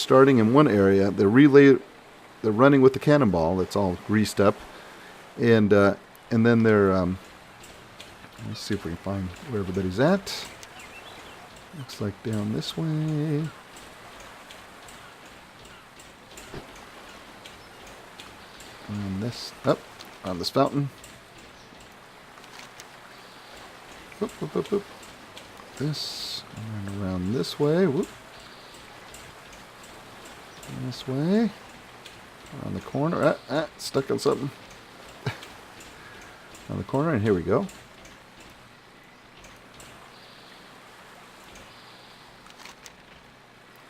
starting in one area. They're running with the cannonball that's all greased up, and then they're let's see if we can find where everybody's at. Looks like down this way. On this on this fountain. Whoop, whoop, whoop, whoop. This and around this way. Whoop. And this way. Around the corner. Stuck on something. On the corner, and here we go.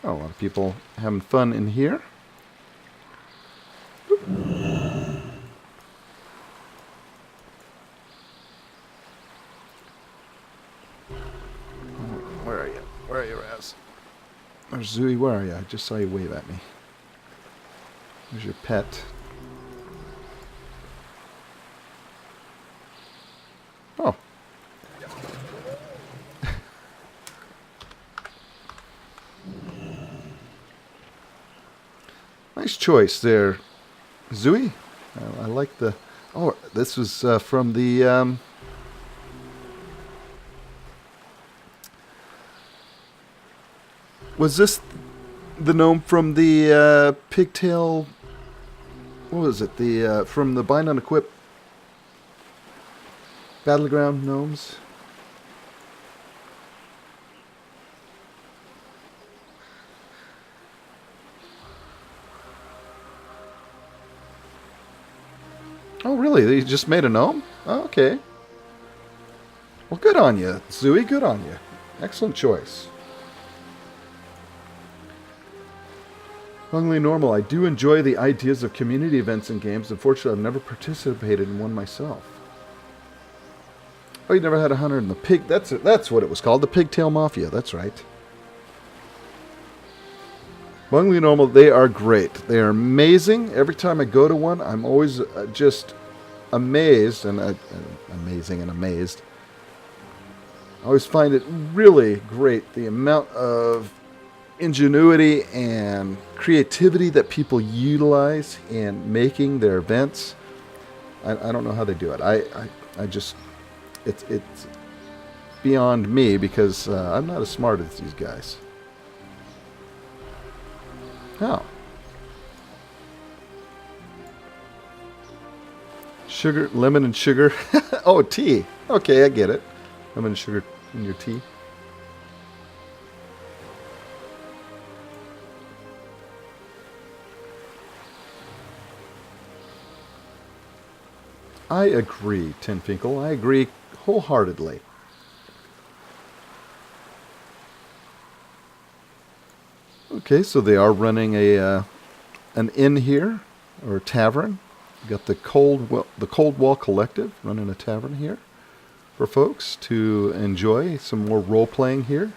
Oh, a lot of people having fun in here. Where are you? Where are you, Raz? There's Zooey. Where are you? I just saw you wave at me. There's your pet. Oh. Nice choice there, Zooey. I like the... Oh, this was from the... Was this the gnome from the pigtail... What was it? The from the Bind on Equip Battleground gnomes? Oh, really? They just made a gnome? Oh, okay. Well, good on you, Zooey. Good on you. Excellent choice. Hungly Normal. I do enjoy the ideas of community events and games. Unfortunately, I've never participated in one myself. Oh, you never had a hunter in the pig... That's what it was called. The Pigtail Mafia. That's right. Hungly Normal, they are great. They are amazing. Every time I go to one, I'm always just amazed. And amazing and amazed. I always find it really great. The amount of ingenuity and creativity that people utilize in making their events. I don't know how they do it. I just it's beyond me because I'm not as smart as these guys. Oh. Sugar, lemon and sugar. Oh, tea. Okay, I get it. Lemon and sugar in your tea. I agree, Turwinkle. I agree wholeheartedly. Okay, so they are running an inn here, or a tavern. We got the Cold Wall Collective running a tavern here for folks to enjoy some more role playing here.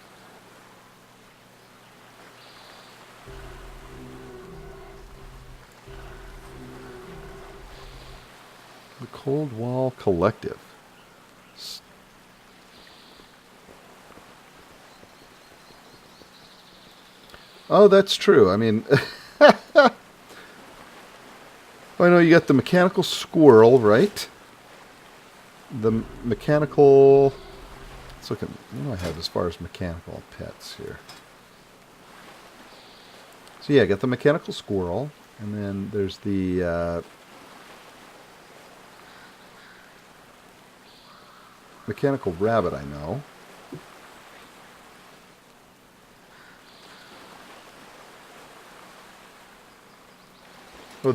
The Cold Wall Collective. Oh, that's true. I mean, I know you got the mechanical squirrel, right? The mechanical... Let's look at what do I have as far as mechanical pets here. So yeah, I got the mechanical squirrel, and then there's the mechanical rabbit, I know. Oh,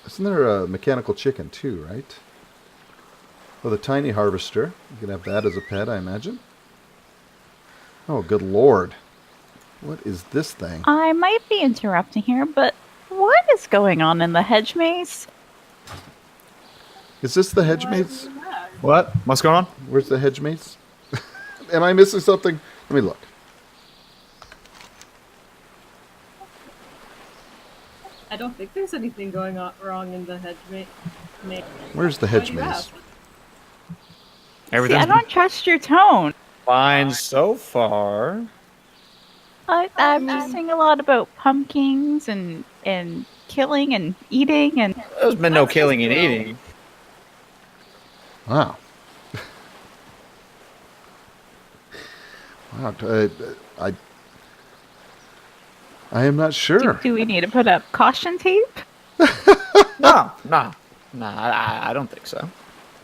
isn't there a mechanical chicken too, right? Oh, the tiny harvester. You can have that as a pet, I imagine. Oh, good lord. What is this thing? I might be interrupting here, but what is going on in the hedge maze? Is this the hedge maze? What? What's going on? Where's the hedge maze? Am I missing something? Let me look. I don't think there's anything going on wrong in the hedge maze. Where's the hedge maze? See, I don't trust your tone. Fine so far. I'm just seeing a lot about pumpkins and killing and eating and There's been no killing and eating. Wow. Wow. I am not sure. do we need to put up caution tape? No. I don't think so. I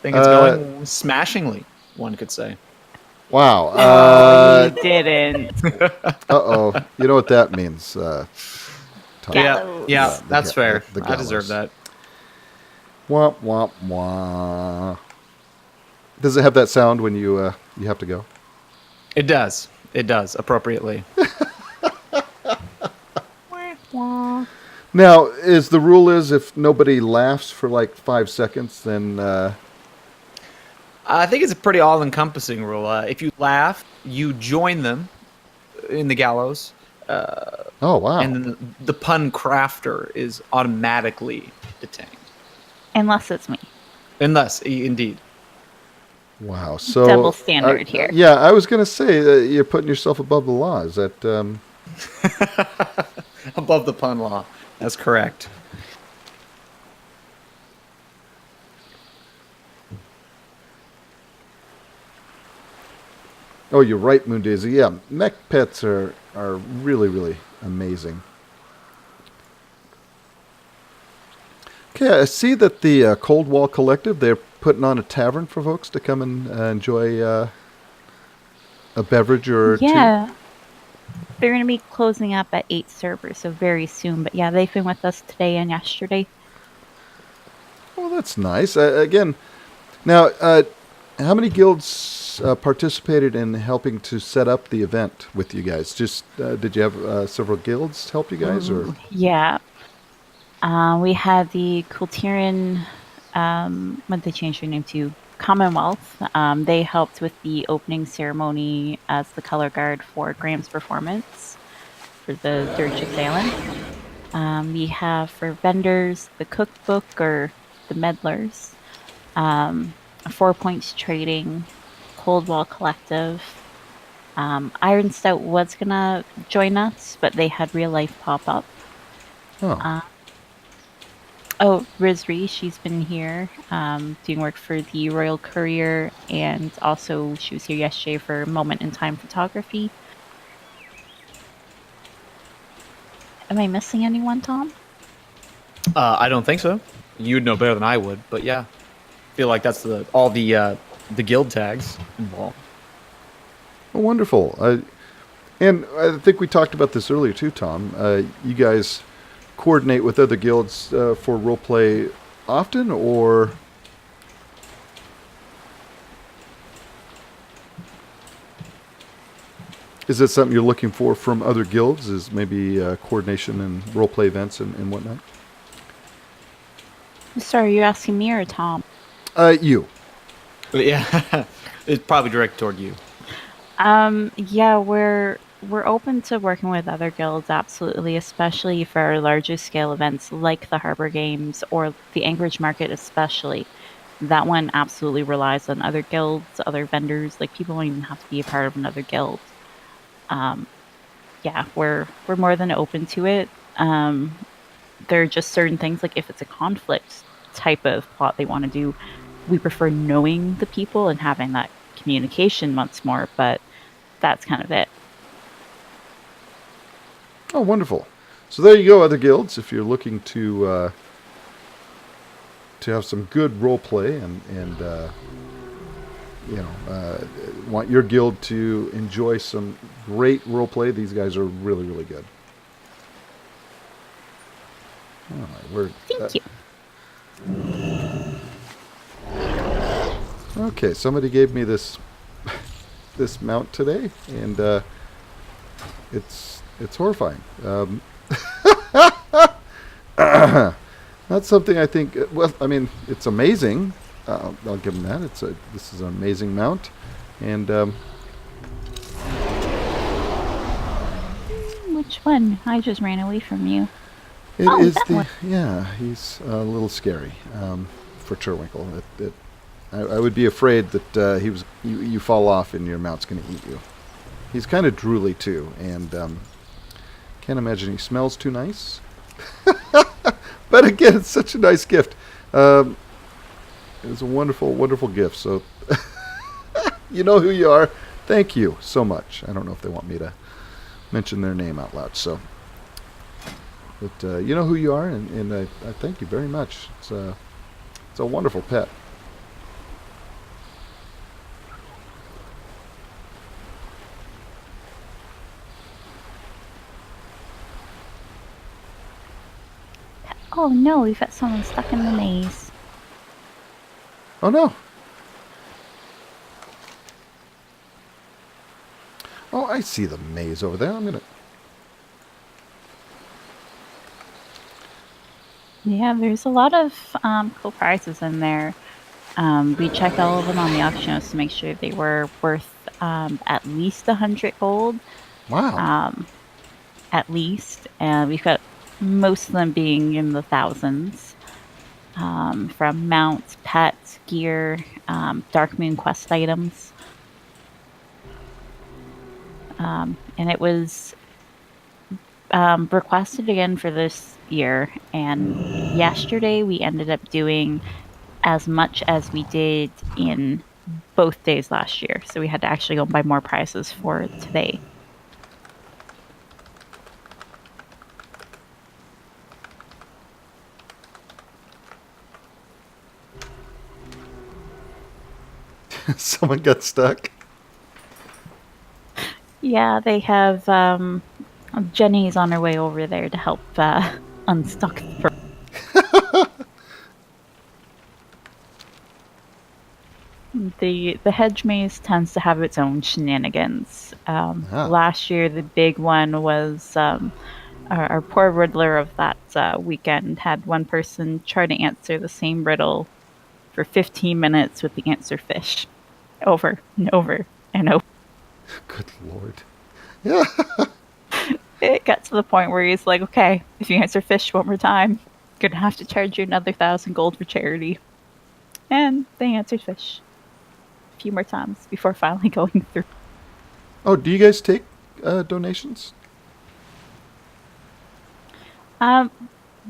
think it's going smashingly. One could say. Wow. Oh, you didn't. Uh-oh. You know what that means, Tom. Gallows. Yeah, that's fair. the I deserve gallows. that. Womp, womp, womp. Does it have that sound when you have to go? It does. It does appropriately. Now, is the rule is if nobody laughs for like 5 seconds, then I think it's a pretty all-encompassing rule. If you laugh, you join them in the gallows, oh wow. and then the pun crafter is automatically detained. Unless it's me. Unless, indeed. Wow. So Double standard here. Yeah, I was going to say that you're putting yourself above the law. Is that Above the pun law. That's correct. Oh, you're right, Moon Daisy. Yeah, mech pets are really, really amazing. Okay, I see that the Cold Wall Collective, they're putting on a tavern for folks to come and enjoy a beverage or two. Yeah. They're going to be closing up at 8 servers, so very soon. But yeah, they've been with us today and yesterday. Well, that's nice. Again, now, how many guilds participated in helping to set up the event with you guys? Just did you have several guilds help you guys, or? Yeah. We had the Kultiran, what did they change their name to? Commonwealth. They helped with the opening ceremony as the color guard for Graham's performance for the Dirt Ship Sailing. We have for vendors the cookbook or the meddlers, 4 Points Trading, Cold Wall Collective. Iron Stout was gonna join us, but they had real life pop up. Oh. Rizri, she's been here doing work for the Royal Courier, and also she was here yesterday for Moment in Time photography. Am I missing anyone, Tom? I don't think so. You'd know better than I would, but yeah. I feel like that's all the guild tags involved. Oh, wonderful. And I think we talked about this earlier too, Tom. You guys coordinate with other guilds for roleplay often, or is it something you're looking for from other guilds? Is maybe coordination and roleplay events and whatnot? Sorry, are you asking me or Tom? You. Yeah, it's probably directed toward you. Yeah, we're open to working with other guilds, absolutely, especially for our larger scale events like the Harbor Games or the Anchorage Market especially. That one absolutely relies on other guilds, other vendors. Like, people don't even have to be a part of another guild. Yeah, we're more than open to it. There are just certain things, like if it's a conflict type of plot they want to do, we prefer knowing the people and having that communication once more, but that's kind of it. Oh, wonderful. So there you go, other guilds. If you're looking to have some good role play and want your guild to enjoy some great role play, these guys are really, really good. All right, Thank you. Okay, somebody gave me this mount today, and it's horrifying. That's something I think. Well, I mean, it's amazing. I'll give them that. This is an amazing mount, and Which one? I just ran away from you. it Oh, is that one. yeah. He's a little scary for Turwinkle. I would be afraid that you fall off and your mount's going to eat you. He's kind of drooly too, and Can't imagine he smells too nice. But again, it's such a nice gift. It's a wonderful, wonderful gift. So, you know who you are. Thank you so much. I don't know if they want me to mention their name out loud. So, but you know who you are, and I thank you very much. It's a wonderful pet. Oh no, we've got someone stuck in the maze. Oh no. Oh, I see the maze over there. I'm gonna. Yeah, there's a lot of cool prizes in there. We checked all of them on the auction house to make sure they were worth at least 100 gold. Wow. At least. And we've got most of them being in the thousands. From mounts, pets, gear, Dark Moon quest items. And it was requested again for this year. And yesterday we ended up doing as much as we did in both days last year. So we had to actually go and buy more prizes for today. Someone got stuck. Yeah, they have Jenny's on her way over there to help unstuck the The hedge maze tends to have its own shenanigans. Last year, the big one was our poor riddler of that weekend had one person try to answer the same riddle for 15 minutes with the answer fish, over and over and over. Good Lord. Yeah. It got to the point where he's like, "Okay, if you answer fish one more time, gonna have to charge you another 1,000 gold for charity." And they answered fish a few more times before finally going through. Oh, do you guys take donations?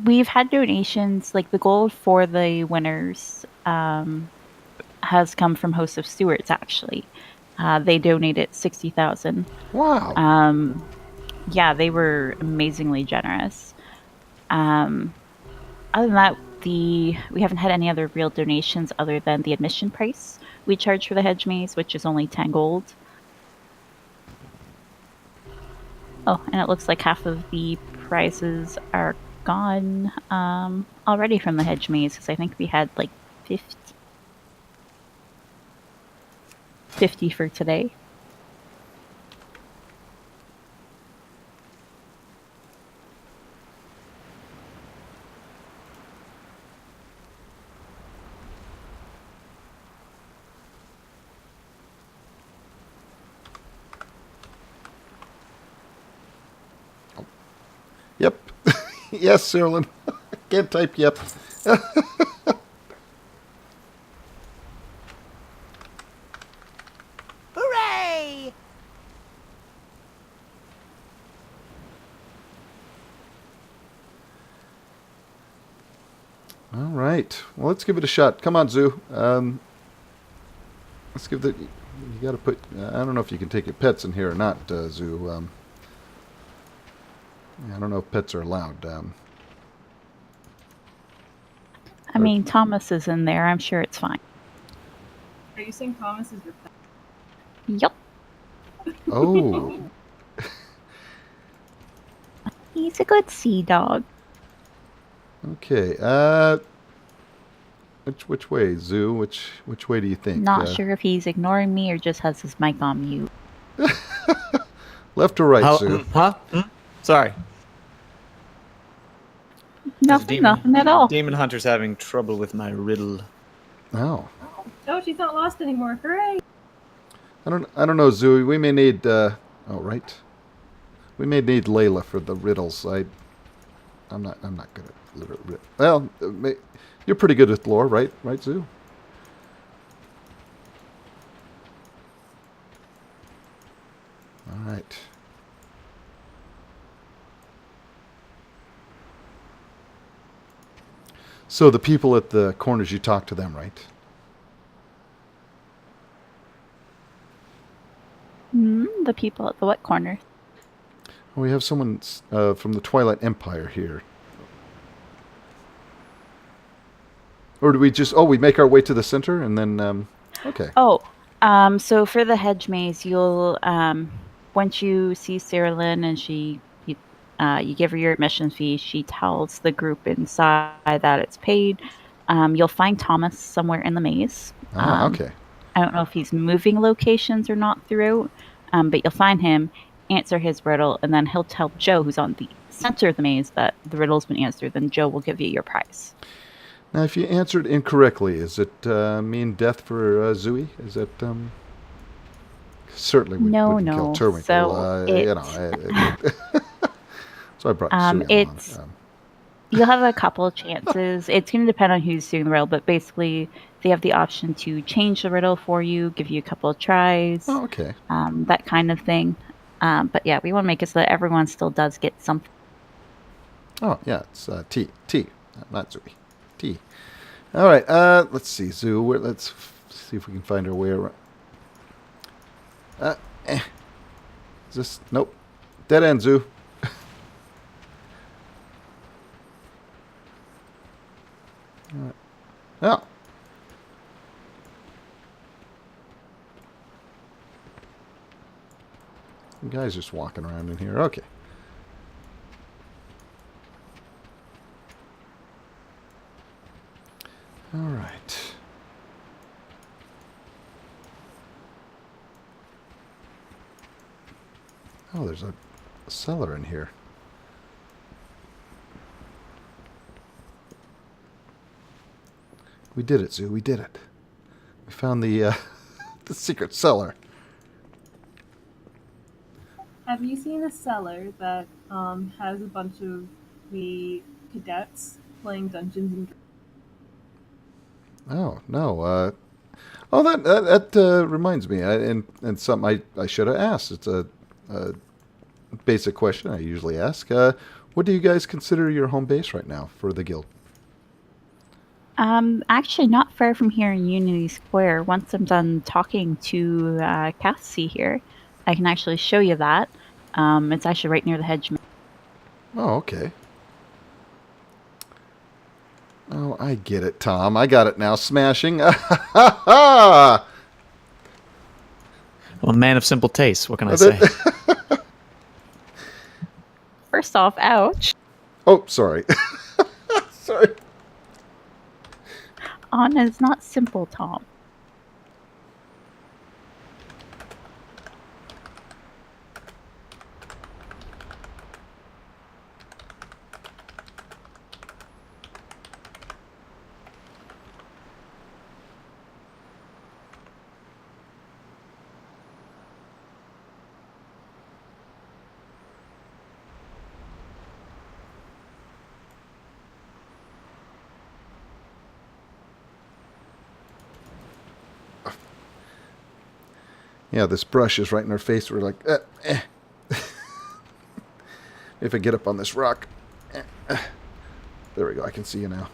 We've had donations, like the gold for the winners has come from Host of Stewards, actually. They donated 60,000. Wow. Yeah, they were amazingly generous. Other than that, we haven't had any other real donations other than the admission price we charge for the hedge maze, which is only 10 gold. Oh, and it looks like half of the prizes are gone already from the hedge maze, because I think we had like 50 for today. Yep. Yes, Serlin. Can't type yep. Hooray! All right. Well, let's give it a shot. Come on, Zoo. Let's give the. You got to put. I don't know if you can take your pets in here or not, Zoo. I don't know if pets are allowed. I mean, Thomas is in there. I'm sure it's fine. Are you saying Thomas is your pet? Yup. Oh. He's a good sea dog. Okay. Which way, Zoo? Which way do you think? Not sure if he's ignoring me or just has his mic on mute. Left or right, Zoo? Huh? Sorry. Nothing at all. Demon Hunter's having trouble with my riddle. Oh. Oh, she's not lost anymore. Hooray! I don't know, Zoo. We may need. Oh, right. We may need Layla for the riddles. I'm not good at. Well, you're pretty good with lore, right? Right, Zoo? All right. So the people at the corners, you talk to them, right? The people at the what corner? We have someone from the Twilight Empire here. Or do we just... Oh, we make our way to the center and then... okay. Oh, so for the hedge maze, you'll once you see Sarah Lynn and you give her your admission fee, she tells the group inside that it's paid. You'll find Thomas somewhere in the maze. Ah, okay. I don't know if he's moving locations or not throughout, but you'll find him, answer his riddle, and then he'll tell Joe, who's on the center of the maze, that the riddle's been answered. Then Joe will give you your prize. Now, if you answered incorrectly, is it mean death for Zooey? Is that... Certainly we No, wouldn't no. kill Turwinkle. So You know... So I brought Zooey it's along. you'll have a couple of chances. It's going to depend on who's doing the riddle, but basically they have the option to change the riddle for you, give you a couple of tries, Oh, okay. that kind of thing. But yeah, we want to make it so that everyone still does get something. Oh, yeah, it's T, not Zooey. T. All right, let's see, Zoo. Let's see if we can find our way around. Is this... Nope. Dead end, Zoo. Oh. The guy's just walking around in here. Okay. All right. Oh, there's a cellar in here. We did it, Zoo. We did it. We found the the secret cellar. Have you seen a cellar that has a bunch of the cadets playing Dungeons and Dragons? Oh no. Oh, that reminds me, and something I should have asked. It's a basic question I usually ask. What do you guys consider your home base right now for the guild? Actually, not far from here in Unity Square. Once I'm done talking to Cassie here, I can actually show you that. It's actually right near the hedge. Oh, okay. Oh, I get it, Tom. I got it now. Smashing. I'm a man of simple taste. What can I say? First off, ouch. Oh, sorry. Sorry. Anna is not simple, Tom. Yeah, this brush is right in our face. We're like, If I get up on this rock. There we go. I can see you now.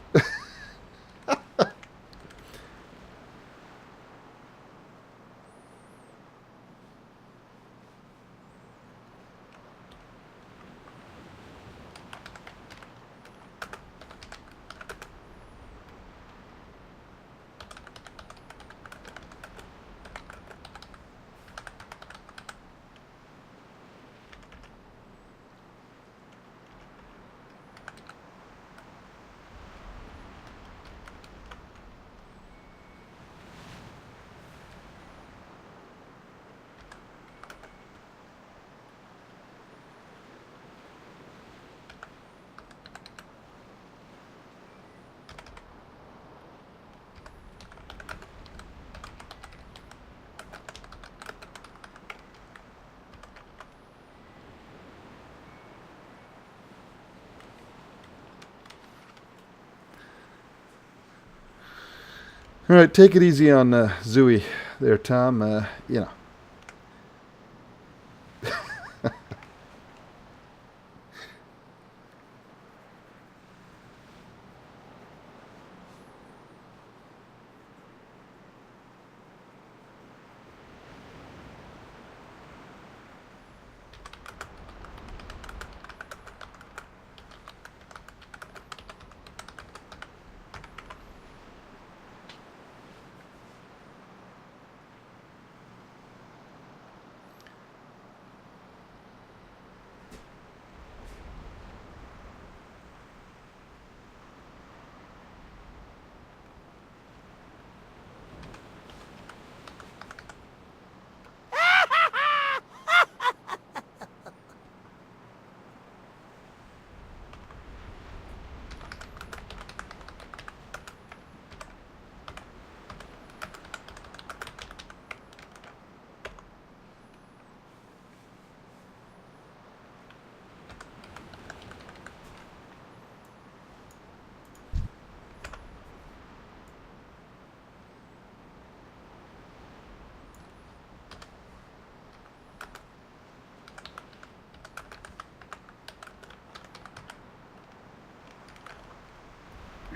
All right, take it easy on Zooey there, Tom. You know.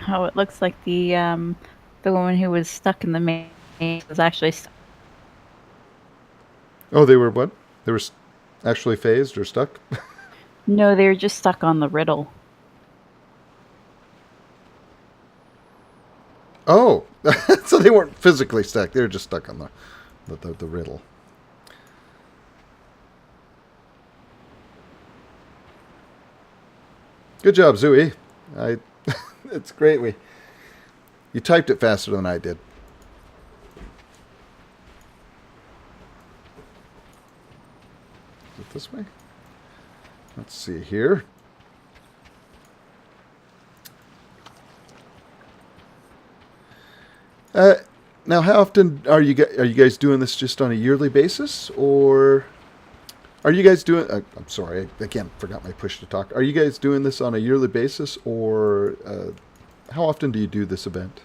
Oh, it looks like the woman who was stuck in the maze was actually stuck. Oh, they were what? They were actually phased or stuck? No, they were just stuck on the riddle. Oh, so they weren't physically stuck. They were just stuck on the riddle. Good job, Zooey. It's great. You typed it faster than I did. Is it this way? Let's see here. Now, how often are you guys doing this? Just on a yearly basis, or are you guys doing? I'm sorry, I again forgot my push to talk. Are you guys doing this on a yearly basis, or how often do you do this event?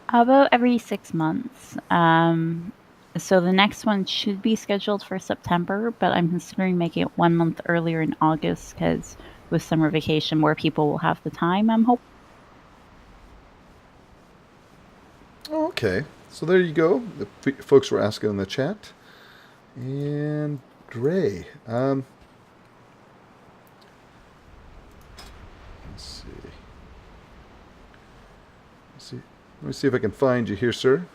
About every 6 months. So the next one should be scheduled for September, but I'm considering making it 1 month earlier in August because with summer vacation, more people will have the time. I'm hoping. Oh, okay, so there you go. The folks were asking in the chat, and Gray. Let's see. Let me see if I can find you here, sir.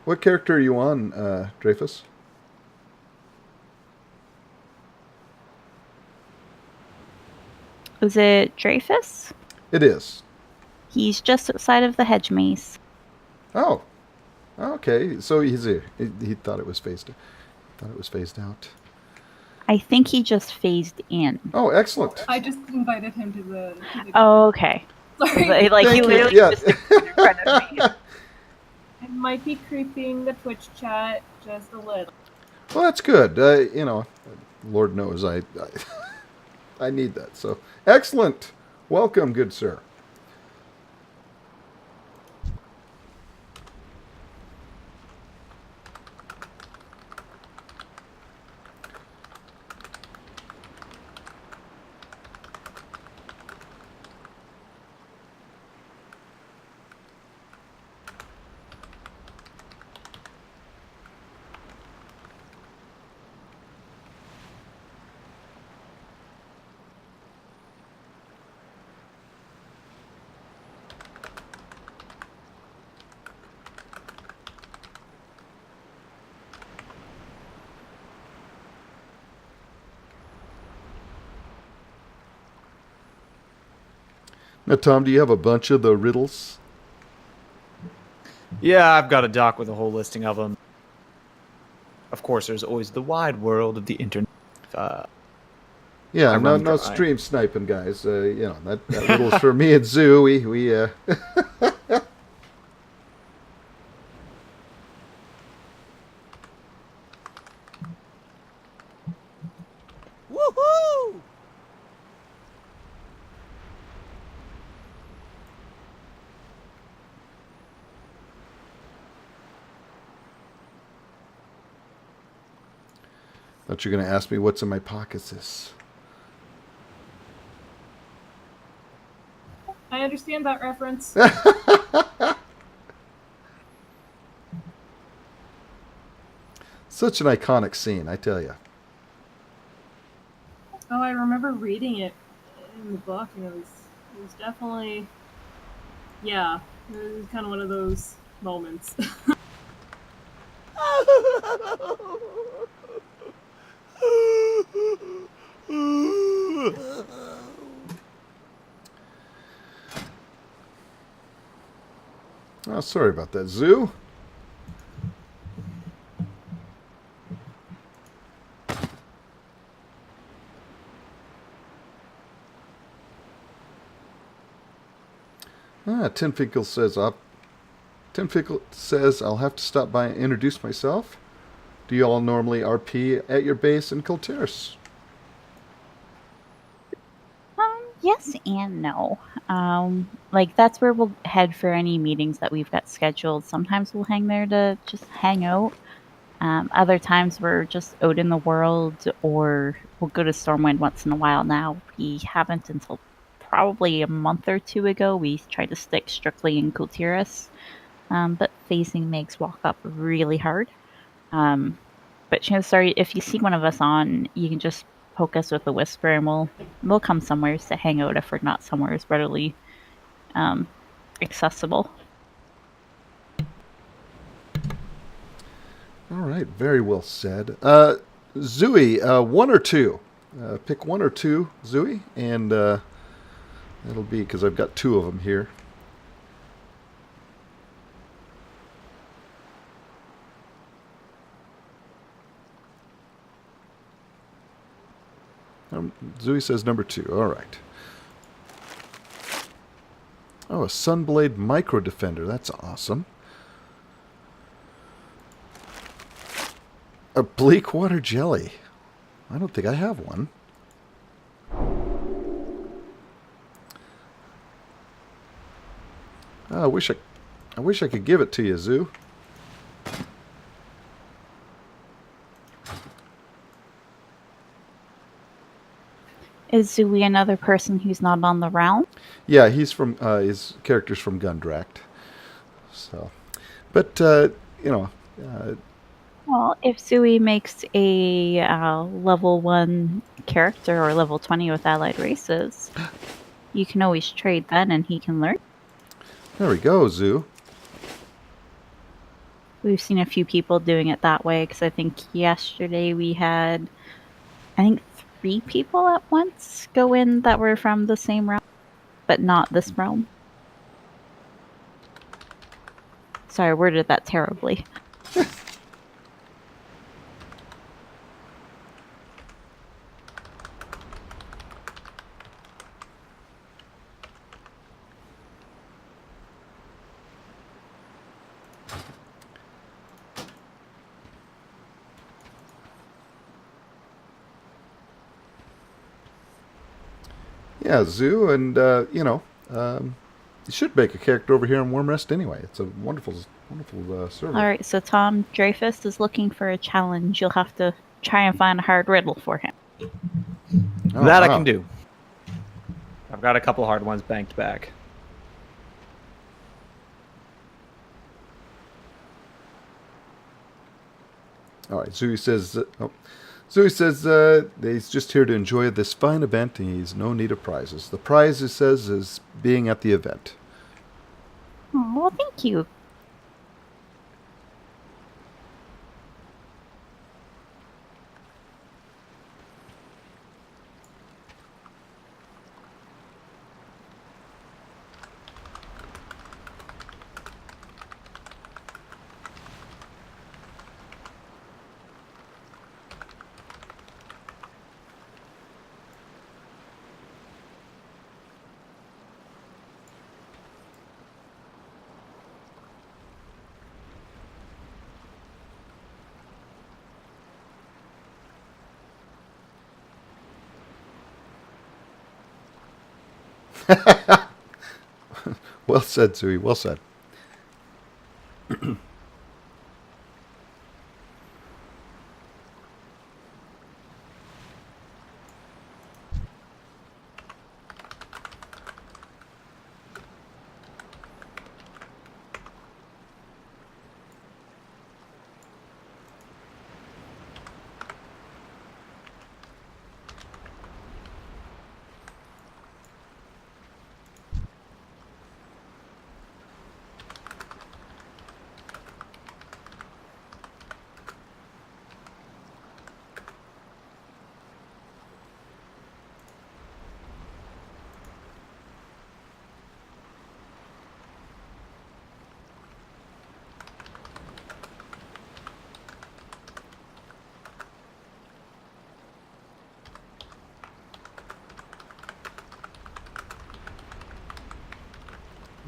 What character are you on, Dreyfus? Was it Dreyfus? It is. He's just outside of the hedge maze. Oh, okay. So he's here. He thought it was phased. Thought it was phased out. I think he just phased in. Oh, excellent. I just invited him to the Oh, okay. Sorry. Like Thank he you. literally Yeah. just appeared in front of me. I might be creeping the Twitch chat just a little. Well, that's good. Lord knows I need that. So excellent. Welcome, good sir. Now, Tom, do you have a bunch of the riddles? Yeah, I've got a doc with a whole listing of them. Of course, there's always the wide world of the internet. Yeah, I run no dry. stream sniping, guys. That riddle's for me and Zoo. We Woohoo! thought you were going to ask me what's in my pockets. This. I understand that reference. Such an iconic scene, I tell you. Oh, I remember reading it in the book, and it was definitely, yeah, it was kind of one of those moments. Oh, sorry about that, Zoo. Tinfinkle says I'll have to stop by and introduce myself. Do you all normally RP at your base in Kultiris? Yes and no. Like that's where we'll head for any meetings that we've got scheduled. Sometimes we'll hang there to just hang out. Other times we're just out in the world, or we'll go to Stormwind once in a while. Now we haven't until probably a month or two ago, we tried to stick strictly in Kultiris, but phasing makes walk up really hard. But sorry, if you see one of us on, you can just poke us with a whisper, and we'll come somewhere to hang out if we're not somewhere as readily accessible. All right, very well said. Zooey, one or two? Pick one or two, Zooey, and that'll be because I've got two of them here. Zooey says number two. All right. Oh, a Sunblade Micro Defender. That's awesome. A Bleak Water Jelly. I don't think I have one. Oh, I wish I could give it to you, Zoo. Is Zooey another person who's not on the round? Yeah, he's from his character's from Gundract. So, but Well, if Zooey makes a level 1 character or level 20 with allied races, you can always trade then and he can learn. There we go, Zoo. We've seen a few people doing it that way because I think yesterday we had, 3 people at once go in that were from the same realm, but not this realm. Sorry, I worded that terribly. Yeah, Zoo, and you should make a character over here in Warm Rest anyway. It's a wonderful server. All right, so Tom Dreyfus is looking for a challenge. You'll have to try and find a hard riddle for him. Oh, that I wow. can do. I've got a couple hard ones banked back. All right, Zooey says that he's just here to enjoy this fine event and he's no need of prizes. The prize, he says, is being at the event. Oh, well, thank you. Well said, Zooey. Well said.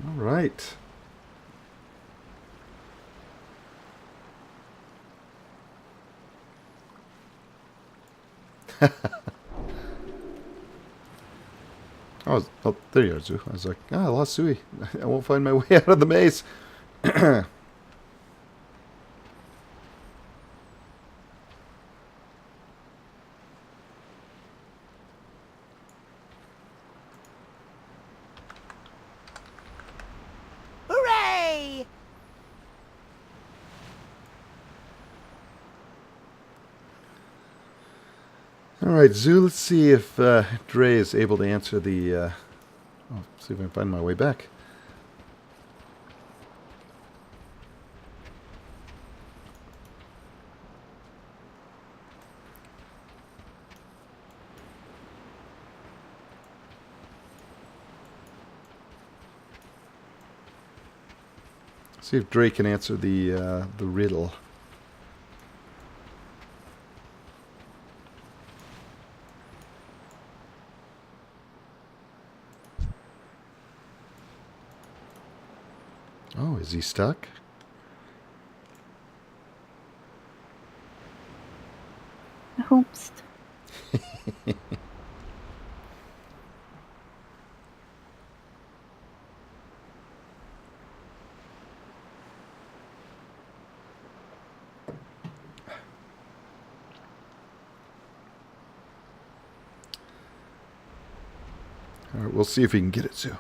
All right. Oh, there you are, Zoo. I was like, I lost Zooey. I won't find my way out of the maze. All right, Zoo. Let's see if Dre is able to answer the. I'll see if I can find my way back. See if Dre can answer the riddle. Oh, is he stuck? Oops. All right, we'll see if he can get it, Zoo.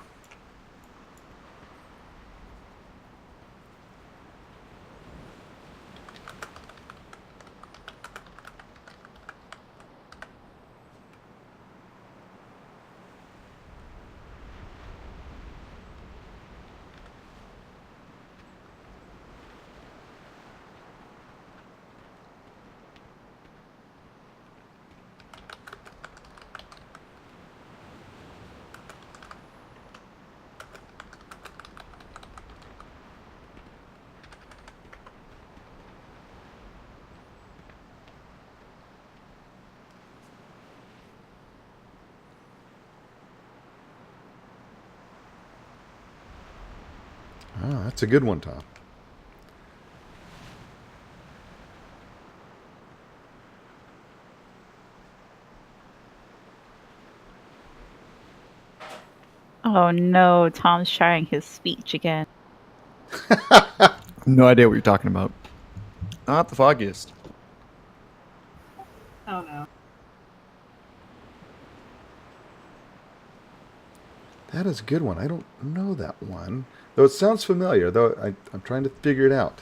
Oh, that's a good one, Tom. Oh no, Tom's trying his speech again. No idea what you're talking about. Not the foggiest. Oh no. That is a good one. I don't know that one. Though it sounds familiar, though I'm trying to figure it out.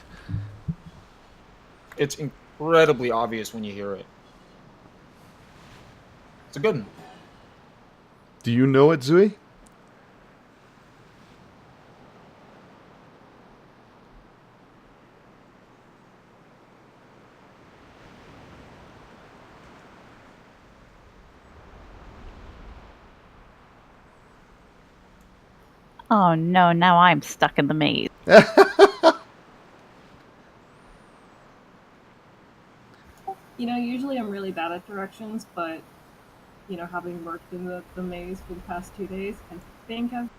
It's incredibly obvious when you hear it. It's a good one. Do you know it, Zooey? Oh no, now I'm stuck in the maze. You know, usually I'm really bad at directions, but, you know, having worked in the maze for the past 2 days, I think I've.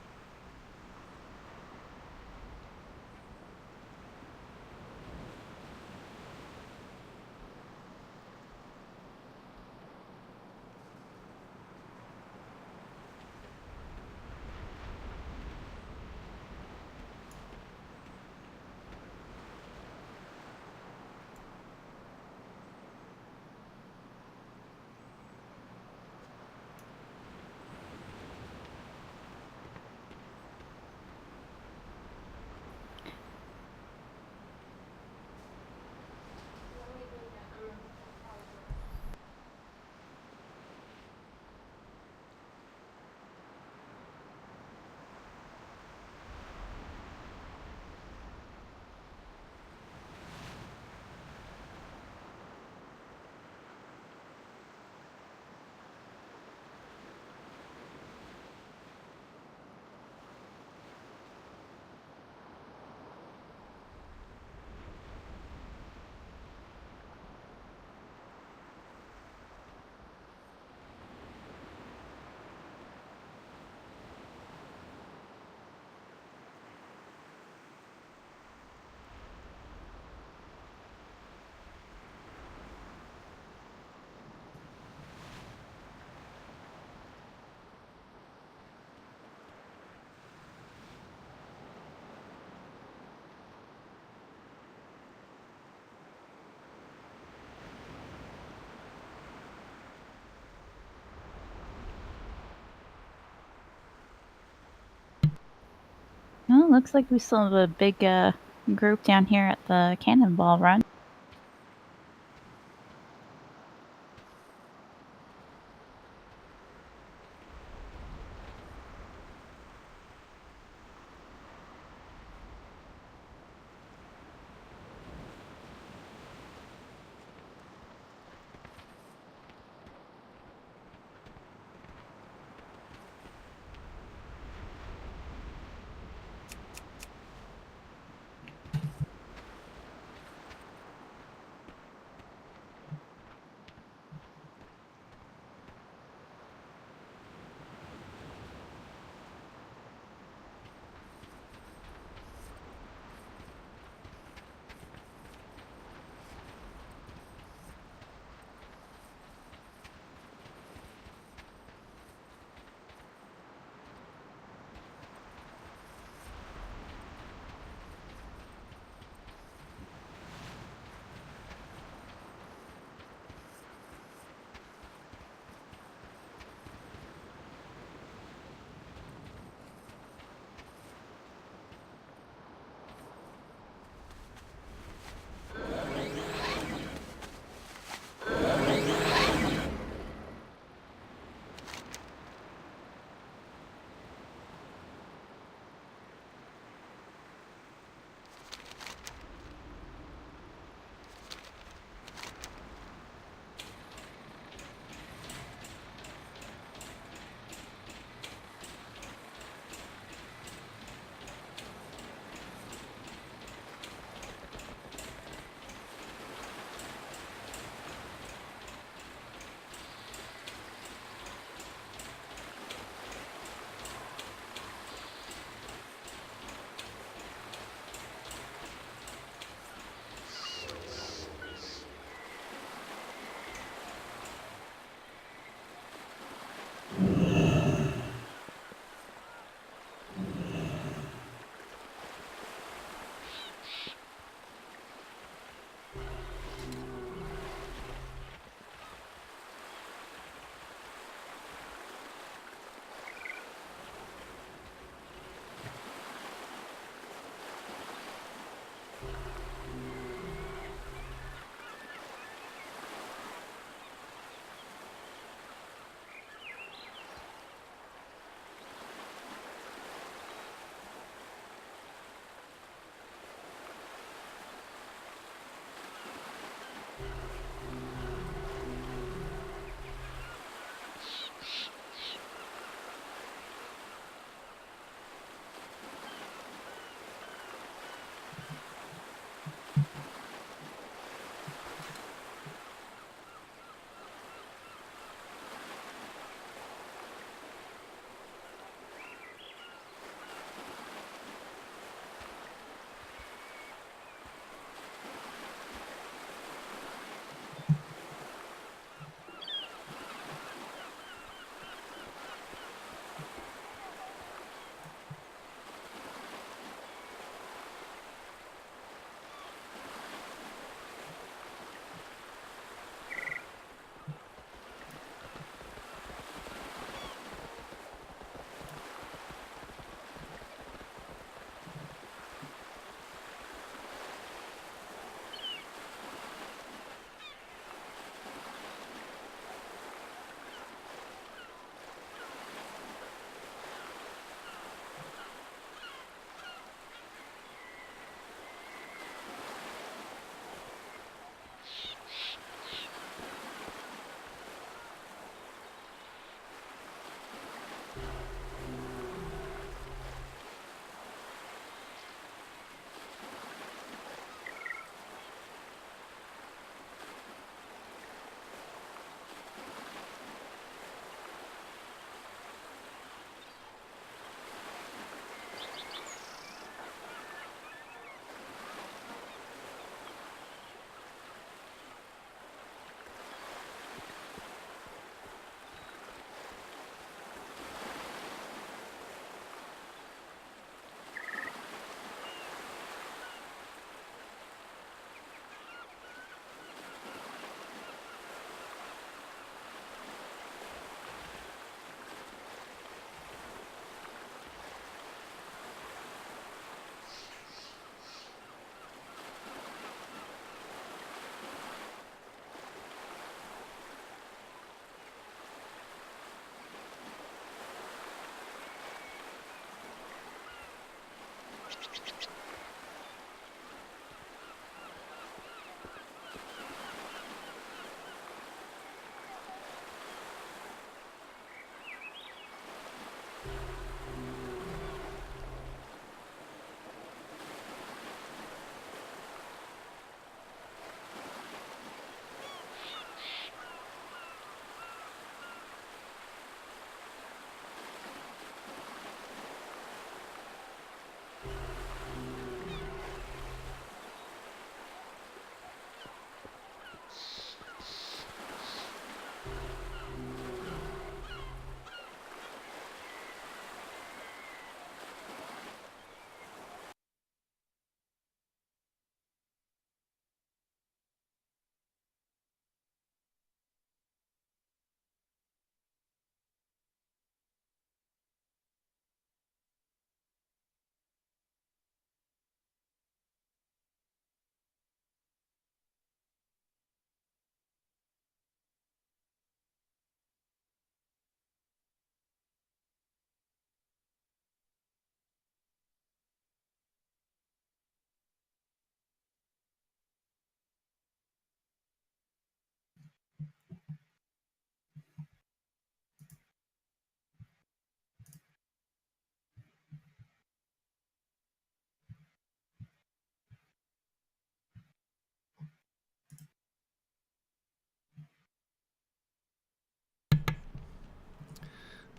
Well, looks like we still have a big group down here at the cannonball run.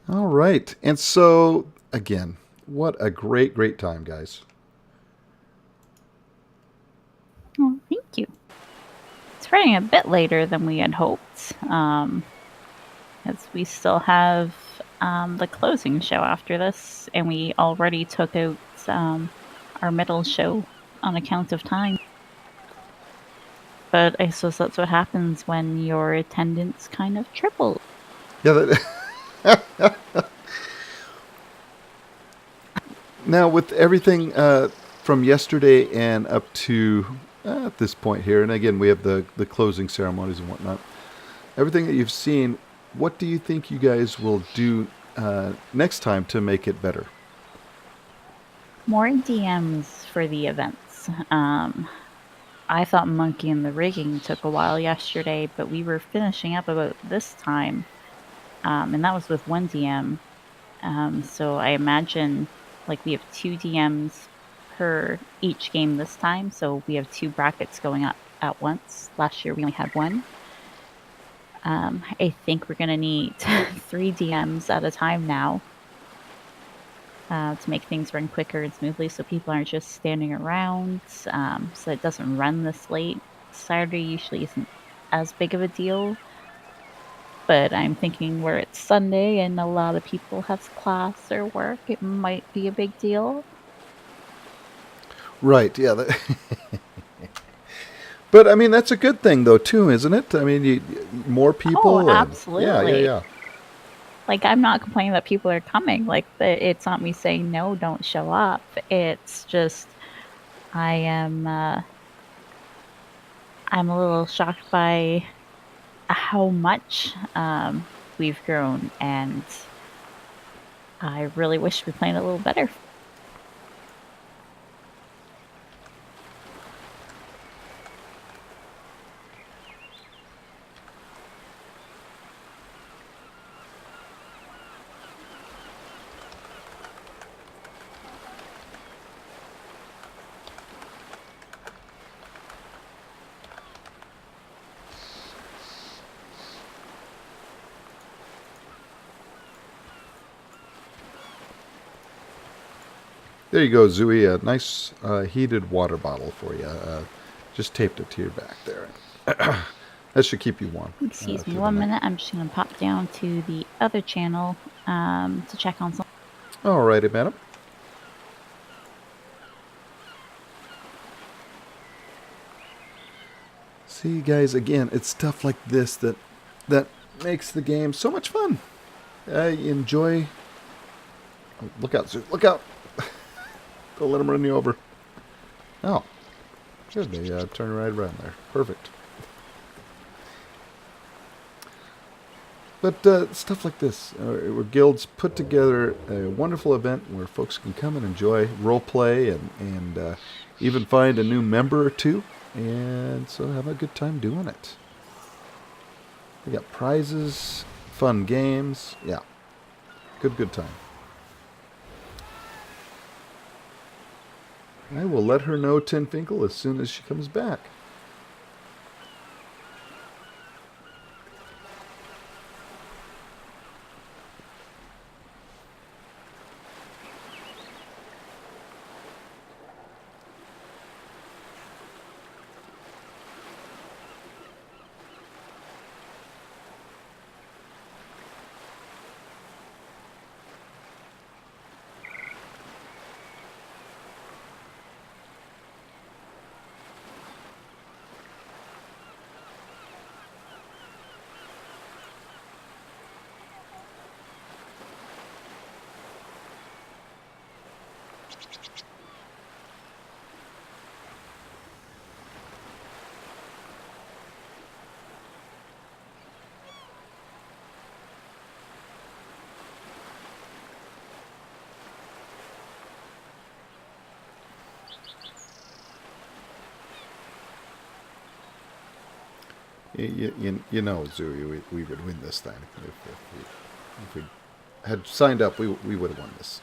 All right. And so, again, what a great, great time, guys. Well, thank you. It's running a bit later than we had hoped, as we still have the closing show after this, and we already took out our middle show on account of time. But I suppose that's what happens when your attendance kind of triples. Yeah. Now, with everything from yesterday and up to at this point here, and again, we have the closing ceremonies and whatnot, everything that you've seen, what do you think you guys will do next time to make it better? More DMs for the events. I thought Monkey and the Rigging took a while yesterday, but we were finishing up about this time, and that was with one DM. So I imagine like we have 2 DMs per each game this time, so we have 2 brackets going up at once. Last year we only had 1. I think we're going to need 3 DMs at a time now to make things run quicker and smoothly, so people aren't just standing around, so it doesn't run this late. Saturday usually isn't as big of a deal, but I'm thinking where it's Sunday and a lot of people have class or work, it might be a big deal. Right. Yeah. But I mean, that's a good thing, though, too, isn't it? I mean, more people. Oh, absolutely. Yeah. Like, I'm not complaining that people are coming. Like, it's not me saying no, don't show up. It's just I am I'm a little shocked by how much we've grown, and I really wish we played a little better. There you go, Zooey. A nice heated water bottle for you. Just taped it to your back there. That should keep you warm. Excuse me 1 minute. I'm just going to pop down to the other channel to check on something. All righty, madam. See, guys, again, it's stuff like this that makes the game so much fun. Enjoy. Oh, look out, Zoo. Look out. Don't let them run you over. Oh. Good. They turn right around there. Perfect. But stuff like this, where guilds put together a wonderful event where folks can come and enjoy role play and even find a new member or two, and so have a good time doing it. We got prizes, fun games, yeah, good time. I will let her know, Turwinkle, as soon as she comes back. You know, Zooey, we would win this thing. If we had signed up, we would have won this.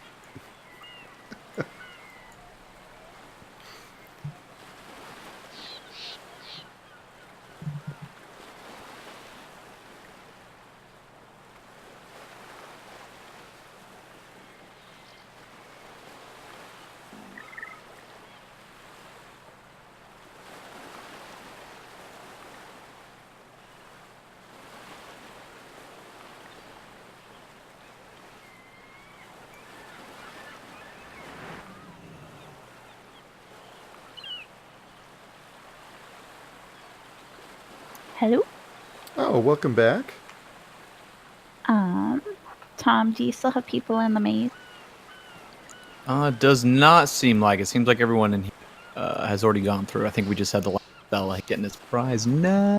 Hello? Oh, welcome back. Tom, do you still have people in the maze? Does not seem like it. Seems like everyone in here has already gone through. I think we just had the last fella getting his prize. No.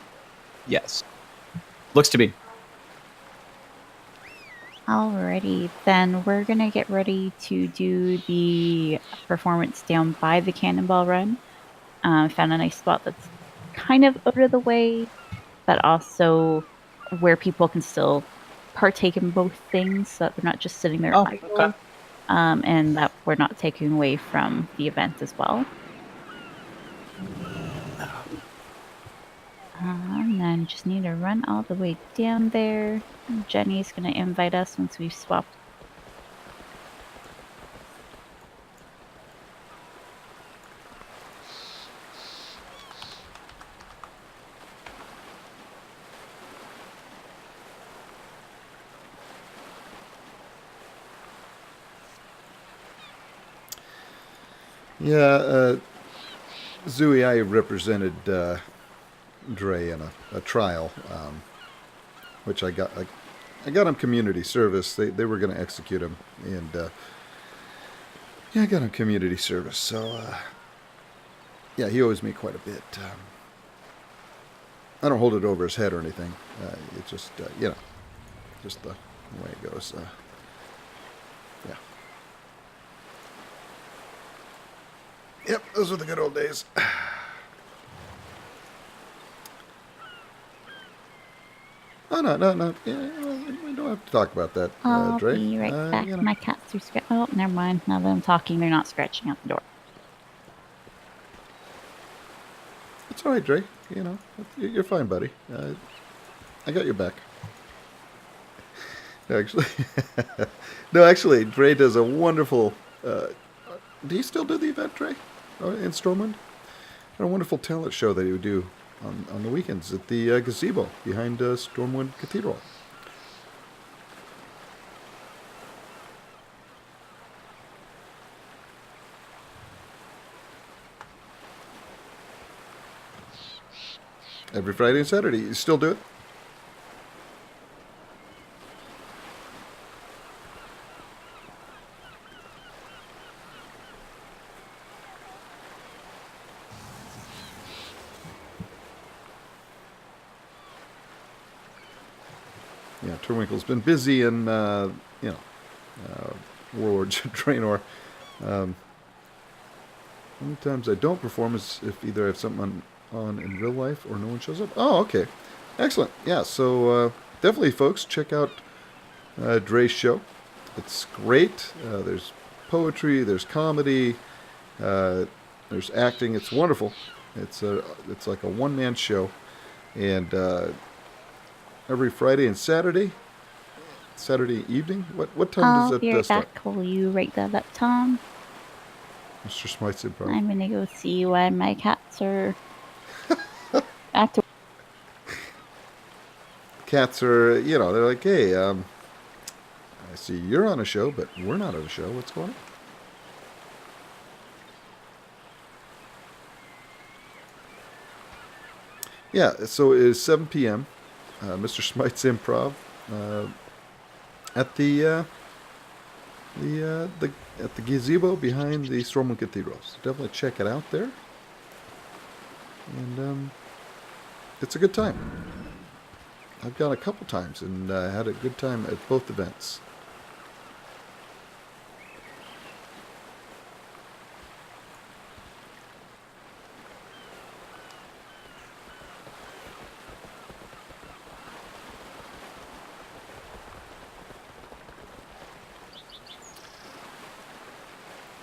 Yes. Looks to be. Alrighty, then we're gonna get ready to do the performance down by the Cannonball Run. Found a nice spot that's kind of out of the way, but also where people can still partake in both things, so that they're not just sitting there Oh, idle, okay. and that we're not taking away from the event as well. And then just need to run all the way down there. Jenny's gonna invite us once we've swapped. Yeah, Zooey, I represented Dre in a trial, which I got. I got him community service. They were going to execute him, and yeah, I got him community service. So yeah, he owes me quite a bit. I don't hold it over his head or anything. It's just you know, just the way it goes. Yeah. Yep, those were the good old days. Oh, no. Yeah, we don't have to talk about that, I'll Dre. be right back. You know. My cats are Oh, never mind. Now that I'm talking, they're not scratching at the door. It's all right, Dre. You know, you're fine, buddy. I got your back. Actually, no, actually, Dre does a wonderful. Do you still do the event, Dre, in Stormwind? A wonderful talent show that he would do on the weekends at the gazebo behind Stormwind Cathedral. Every Friday and Saturday. You still do it? Yeah. Turwinkle's been busy in Warlord Draenor. Only times I don't perform is if either I have something on in real life or no one shows up. Oh, okay. Excellent. Yeah, so definitely, folks, check out Dre's show. It's great. There's poetry, there's comedy, there's acting. It's wonderful. It's like a one-man show. And every Friday and Saturday evening. What time I'll does be that right start? back. Will you write that up, Tom? Mr. Smite's improv. I'm gonna go see why my cats are acting. Cats are, they're like, hey, I see you're on a show, but we're not on a show. What's going on? Yeah, so it is 7 p.m. Mr. Smite's improv at the at the gazebo behind the Stormwind Cathedral. So definitely check it out there. And it's a good time. I've gone a couple times and had a good time at both events.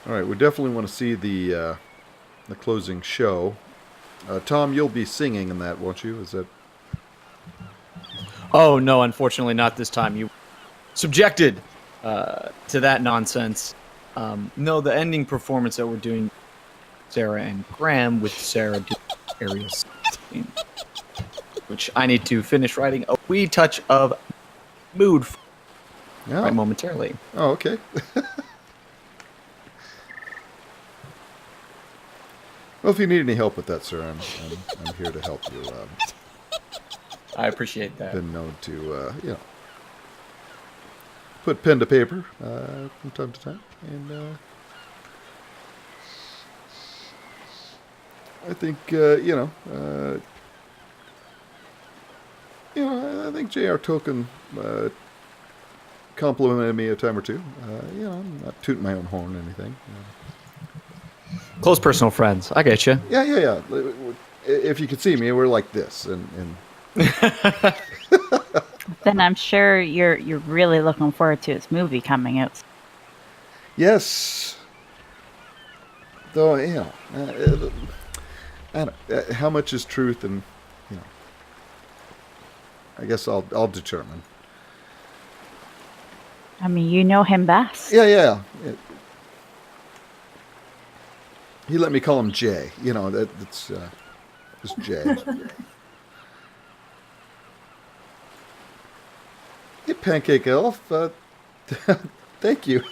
All right, we definitely want to see the closing show. Tom, you'll be singing in that, won't you? Is that? Oh no, unfortunately not this time. You subjected to that nonsense. No, the ending performance that we're doing, Sarah and Graham, with Sarah doing Area 16, which I need to finish writing a wee touch of mood Yeah. right momentarily. Oh, okay. Well, if you need any help with that, sir, I'm here to help you. I appreciate that. Been known to, put pen to paper from time to time, and I think I think J.R. Tolkien complimented me a time or two. I'm not tooting my own horn or anything. Close personal friends. I get you. Yeah. If you could see me, we're like this, and Then I'm sure you're really looking forward to his movie coming out. yes. Though I don't, how much is truth, and I guess I'll determine. I mean, you know him best. Yeah. He let me call him Jay. That's just Jay. Hey, Pancake Elf. Thank you.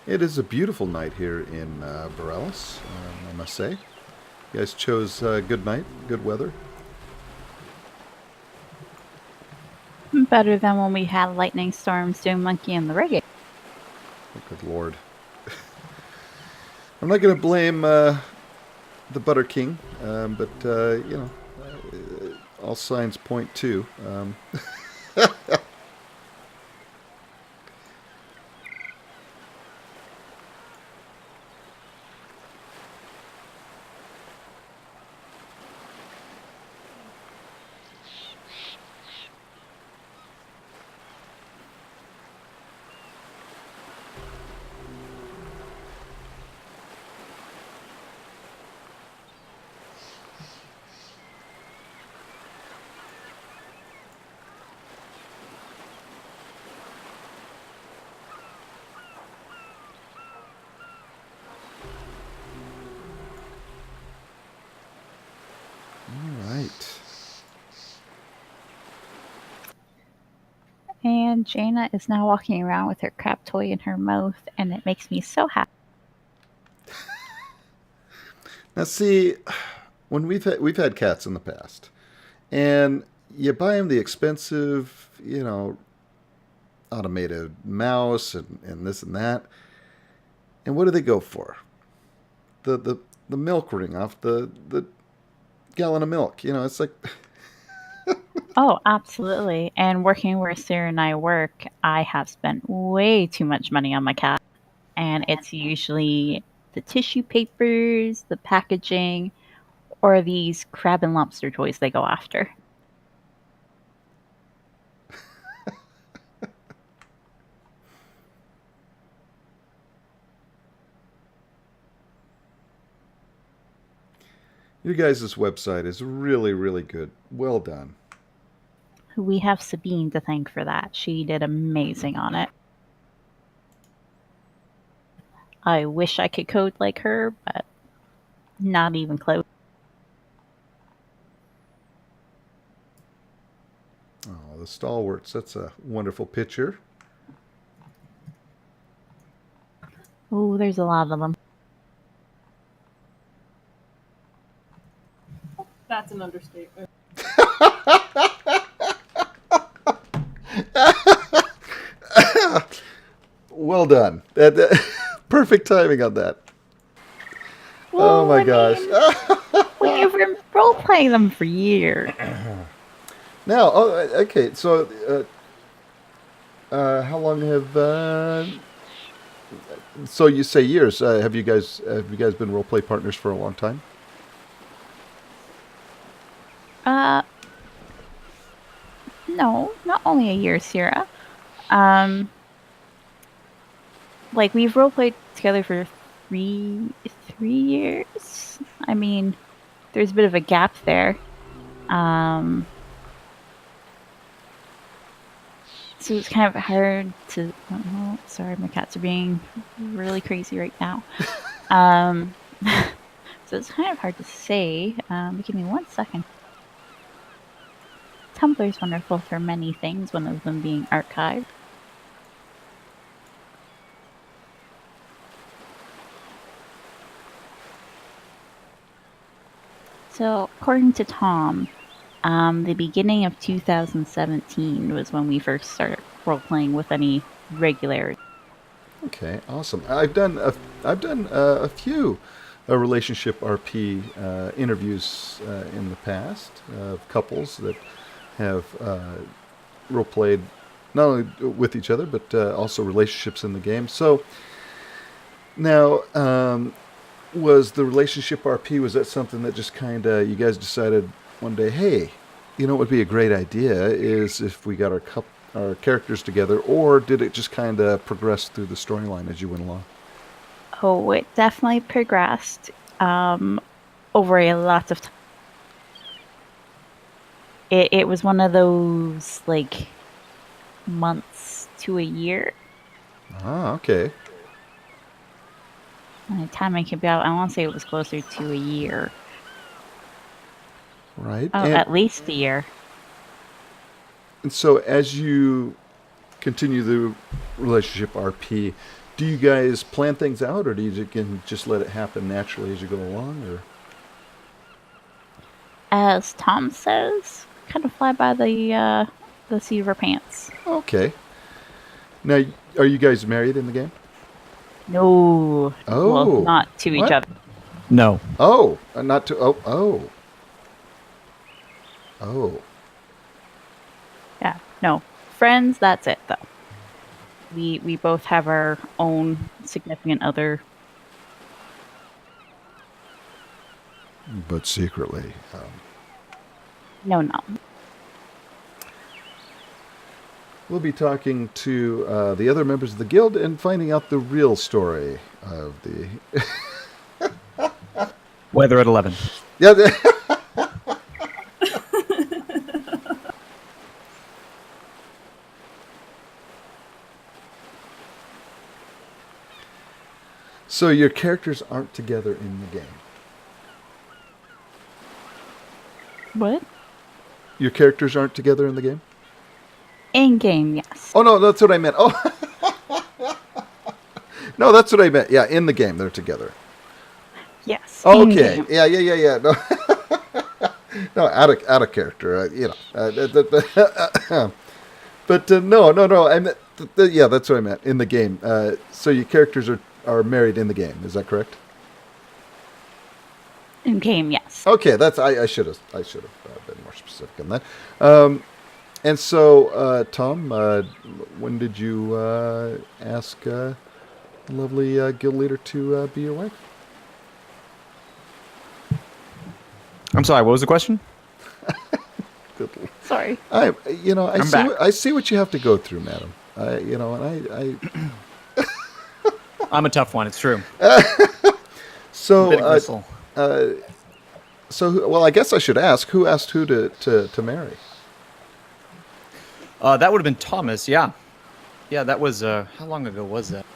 It is a beautiful night here in Borealis, I must say. You guys chose good night, good weather. Better than when we had lightning storms doing Monkey and the Reggae. Oh, good lord. I'm not going to blame the Butter King, but, all signs point to. And Jaina is now walking around with her crap toy in her mouth, and it makes me so happy. Now, see, when we've had cats in the past, and you buy them the expensive, automated mouse and this and that, and what do they go for? The milk ring off the gallon of milk. It's like, Oh, absolutely. And working where Sarah and I work, I have spent way too much money on my cat. And it's usually the tissue papers, the packaging, or these crab and lobster toys they go after. your guys' website is really, really good. Well done. We have Sabine to thank for that. She did amazing on it. I wish I could code like her, but not even close. Oh, the stalwarts. That's a wonderful picture. Oh, there's a lot of them. That's an understatement. Well done. Perfect timing on that. Well, Oh my I gosh. mean, when you've been role playing them for years. Now, okay. So, how long have? So you say years? Have you guys been role play partners for a long time? Uh, no, not only a year, Sierra. Um, like we've role played together for three years. I mean, there's a bit of a gap there. Um, so it's kind of hard to. Oh, sorry, my cats are being really crazy right now. Um, so it's kind of hard to say. Give me 1 second. Tumblr's wonderful for many things, one of them being archive. So, according to Tom, the beginning of 2017 was when we first started role playing with any regularity. Okay, awesome. I've done a few relationship RP interviews in the past of couples that have role played not only with each other but also relationships in the game. So now, was the relationship RP, was that something that just kind of you guys decided one day, hey, what would be a great idea is if we got our characters together, or did it just kind of progress through the storyline as you went along? Oh, it definitely progressed over a lot of time. It was one of those, like, months to a year. Ah, okay. By the time I came out, I want to say it was closer to a year. Right. Oh, at least a year. And so as you continue the relationship RP, do you guys plan things out, or do you can just let it happen naturally as you go along? Or As Tom says, kind of fly by the seat of her pants. okay. Now, are you guys married in the game? No. Oh. Well, not to each What? other. No. Oh, not to. Oh. Yeah, no. Friends, that's it, though. We both have our own significant other. But secretly. No. We'll be talking to the other members of the guild and finding out the real story of the. Weather at 11. Yeah. So your characters aren't together in the game. What? Your characters aren't together in the game? In game, yes. Oh no, that's what I meant. Oh, no, that's what I meant. Yeah, in the game they're together. Yes. Oh, in okay. game. Yeah. No, no, out of character. But no. I meant, yeah, that's what I meant in the game. So your characters are married in the game. Is that correct? In game, yes. Okay, that's I should have been more specific on that. And so, Tom, when did you ask the lovely guild leader to be your wife? I'm sorry. What was the question? Good. Sorry. I I'm see back. I see what you have to go through, madam. And I'm a tough one. It's true. so Bit of gristle. well, I guess I should ask who asked who to marry. That would have been Thomas. Yeah. That was. How long ago was that?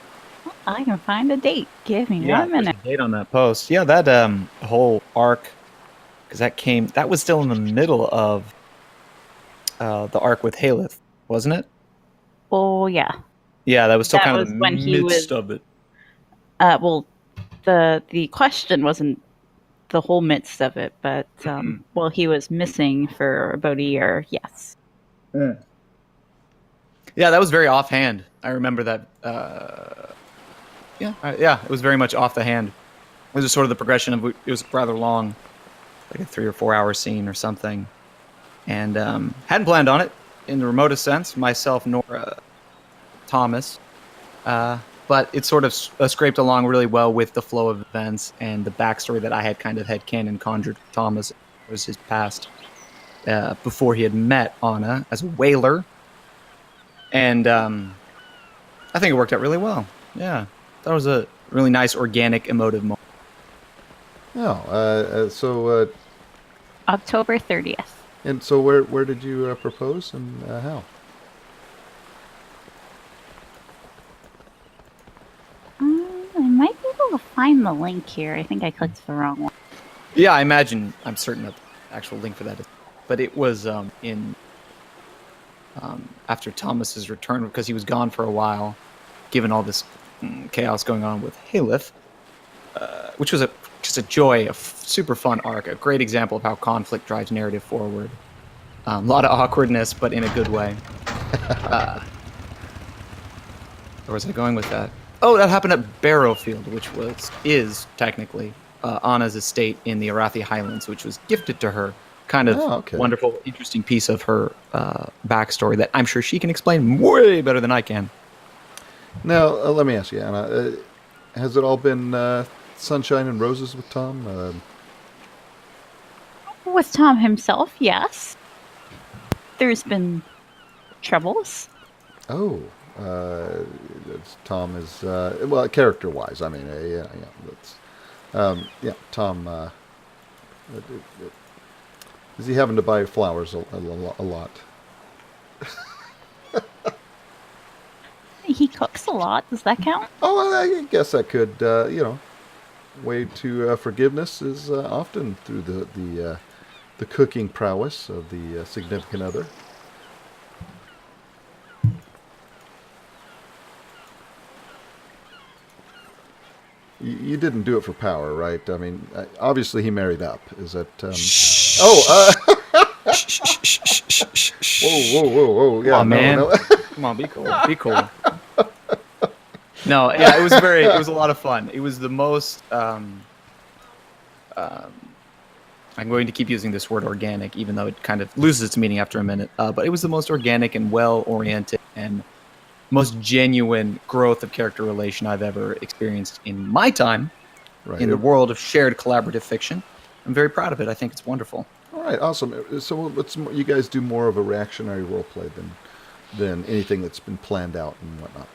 I can find a date. Give me Yeah, one there's minute. a date on that post. Yeah, that whole arc, because that was still in the middle of the arc with Haleth, wasn't it? Oh, yeah. Yeah, that was still That kind of was the when he midst was- of it. Well, the question wasn't the whole midst of it, but well, he was missing for about a year. Yes. Yeah, that was very offhand. I remember that. It was very much off the hand. It was just sort of the progression of it was rather long, like a 3 or 4 hour scene or something, and hadn't planned on it in the remotest sense, myself nor Thomas. But it sort of scraped along really well with the flow of events and the backstory that I had kind of had canon conjured for Thomas. Was his past before he had met Anna as a whaler. And I think it worked out really well. Yeah. That was a really nice, organic, emotive moment. Oh, so October 30th. and so where did you propose and how? I might be able to find the link here. I think I clicked the wrong one. Yeah, I'm certain that the actual link for that is. But it was in after Thomas's return, because he was gone for a while, given all this chaos going on with Haleth, which was just a joy, a super fun arc, a great example of how conflict drives narrative forward. A lot of awkwardness, but in a good way. Where was I going with that? Oh, that happened at Barrowfield, which is technically Anna's estate in the Arathi Highlands, which was gifted to her. Kind of wonderful, interesting piece of her backstory that I'm sure she can explain way better than I can. Now, let me ask you, Anna, has it all been sunshine and roses with Tom? With Tom himself, yes. There's been troubles. Oh, Tom is well, character-wise. I mean, that's Tom. Is he having to buy flowers a lot? He cooks a lot. Does that count? Oh, I guess that could, way to forgiveness is often through the cooking prowess of the significant other. You didn't do it for power, right? I mean, obviously he married up. Is that? Whoa! Yeah, Come on, man. No. Come on, be cool. Be cool. No, yeah, it was a lot of fun. It was the most. I'm going to keep using this word organic, even though it kind of loses its meaning after a minute. But it was the most organic and well-oriented and most genuine growth of character relation I've ever experienced in my time in the world of shared collaborative fiction. I'm very proud of it. I think it's wonderful. All right, awesome. So you guys do more of a reactionary role play than anything that's been planned out and whatnot.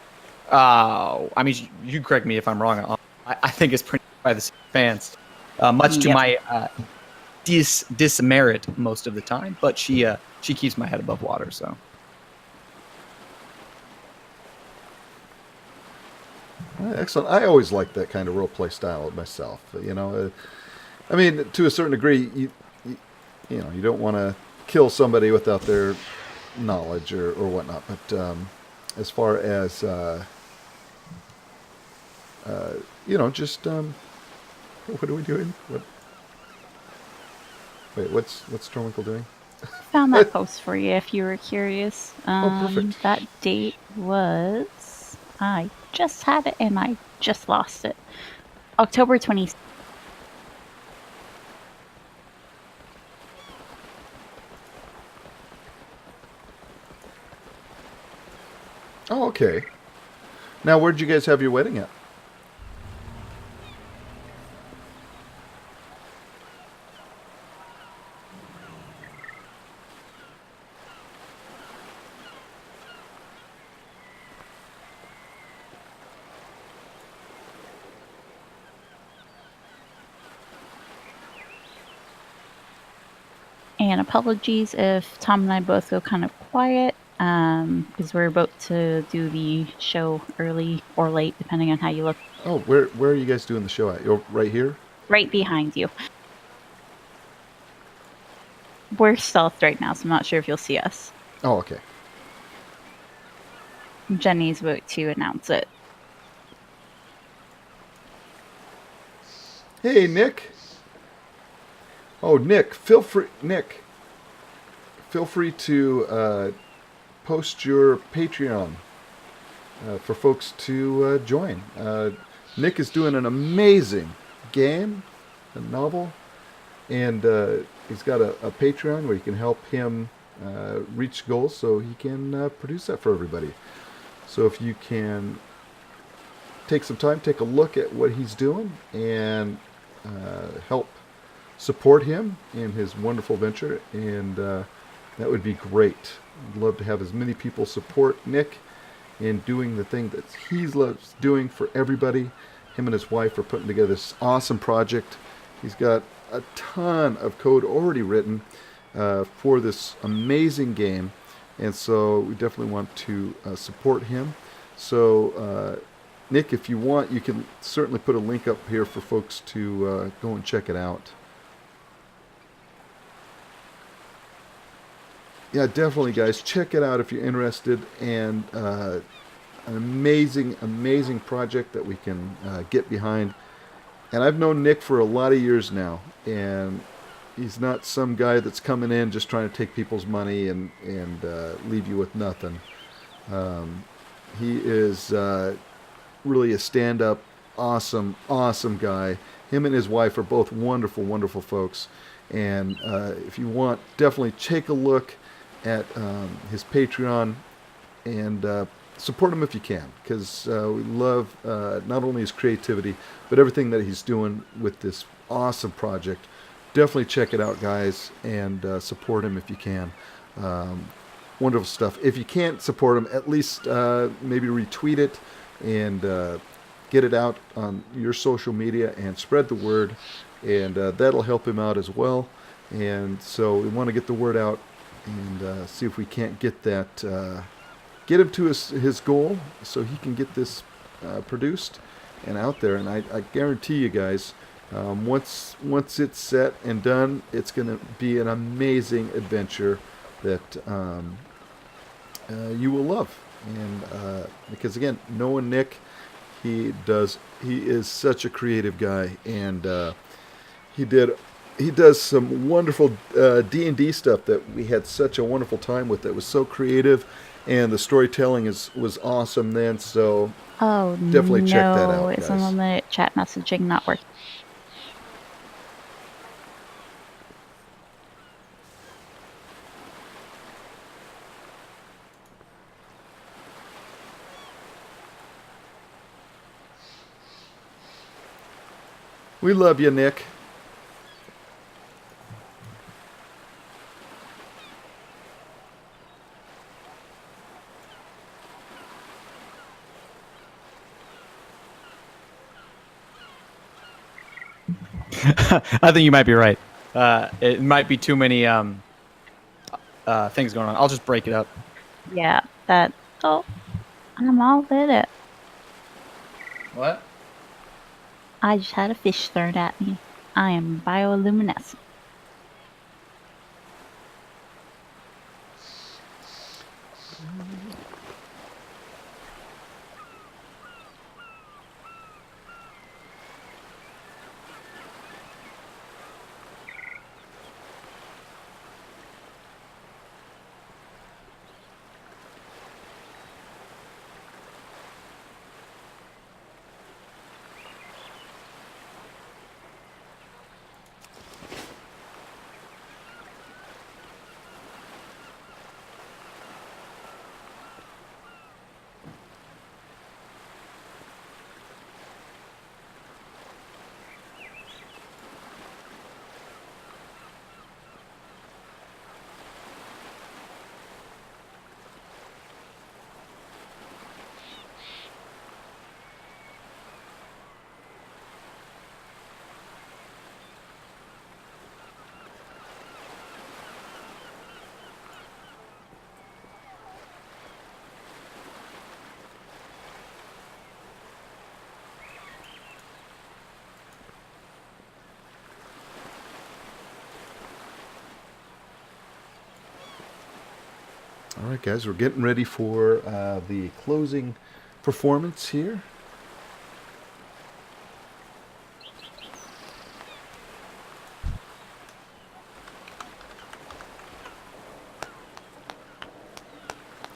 I mean, you correct me if I'm wrong. I think it's pretty by the fans, much to my dismerit most of the time. But she keeps my head above water. So. Excellent. I always liked that kind of role play style myself. I mean, to a certain degree, you don't want to kill somebody without their knowledge or whatnot. But as far as just what are we doing? What's Turwinkle doing? Found that post for you if you were curious. Perfect. That date was. I just had it and I just lost it. October 20th. Oh, okay. Now, where'd you guys have your wedding at? And apologies if Tom and I both go kind of quiet, because we're about to do the show early or late, depending on how you look. Oh, where are you guys doing the show at? You're right here? Right behind you. We're stealthed right now, so I'm not sure if you'll see us. Oh, okay. Jenny's about to announce it. Hey, Nick. Oh, Nick, feel free to post your Patreon for folks to join. Nick is doing an amazing game, a novel, and he's got a Patreon where you can help him reach goals so he can produce that for everybody. So if you can take some time, take a look at what he's doing, and help support him in his wonderful venture, and that would be great. I'd love to have as many people support Nick in doing the thing that he loves doing for everybody. Him and his wife are putting together this awesome project. He's got a ton of code already written for this amazing game, and so we definitely want to support him. So Nick, if you want, you can certainly put a link up here for folks to go and check it out. Yeah, definitely, guys. Check it out if you're interested. And an amazing, amazing project that we can get behind. And I've known Nick for a lot of years now. And he's not some guy that's coming in just trying to take people's money and leave you with nothing. He is really a stand-up, awesome, awesome guy. Him and his wife are both wonderful, wonderful folks. And if you want, definitely take a look at his Patreon and support him if you can, because we love not only his creativity, but everything that he's doing with this awesome project. Definitely check it out, guys, and support him if you can. Wonderful stuff. If you can't support him, at least maybe retweet it and get it out on your social media and spread the word, and that'll help him out as well. And so we want to get the word out and see if we can't get that, get him to his goal so he can get this produced and out there. And I guarantee you guys, once it's set and done, it's going to be an amazing adventure that you will love. And because again, knowing Nick, he is such a creative guy, and he does some wonderful D&D stuff that we had such a wonderful time with. That was so creative, and the storytelling was awesome then. So definitely check that out, it's guys. unlimited chat messaging not working. We love you, Nick. I think you might be right. It might be too many things going on. I'll just break it up. Yeah, that. Oh, I'm all with it. What? I just had a fish thrown at me. I am bioluminescent. All right, guys, we're getting ready for the closing performance here.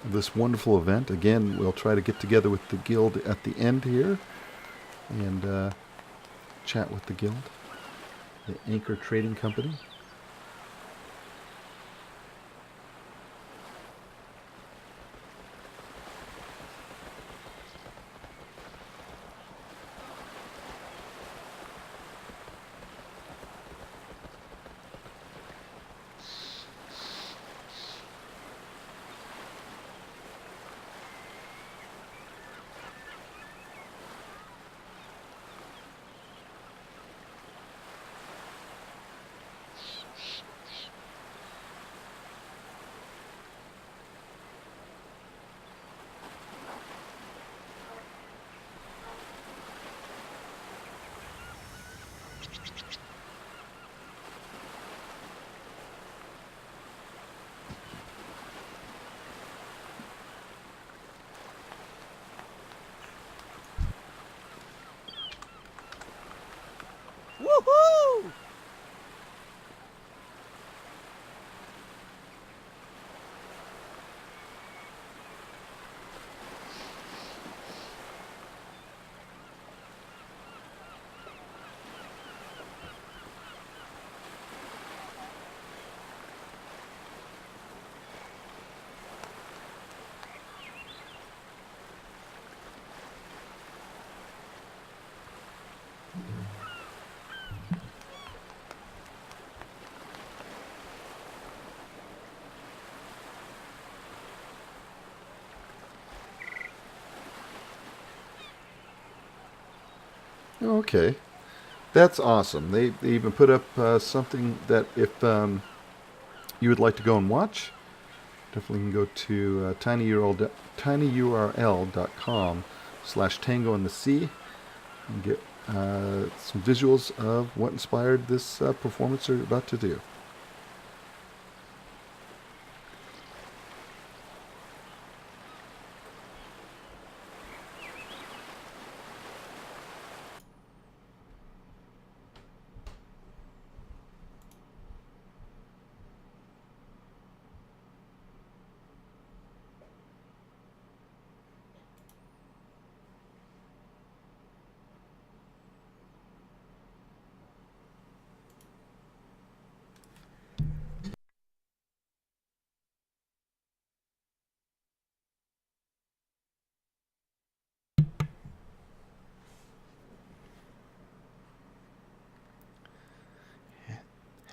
This wonderful event. Again, we'll try to get together with the guild at the end here and chat with the guild, the Anchor Trading Company. Woohoo! Okay, that's awesome. They even put up something that if you would like to go and watch, definitely can go to tinyurl.com/tango in the sea and get some visuals of what inspired this performance they're about to do.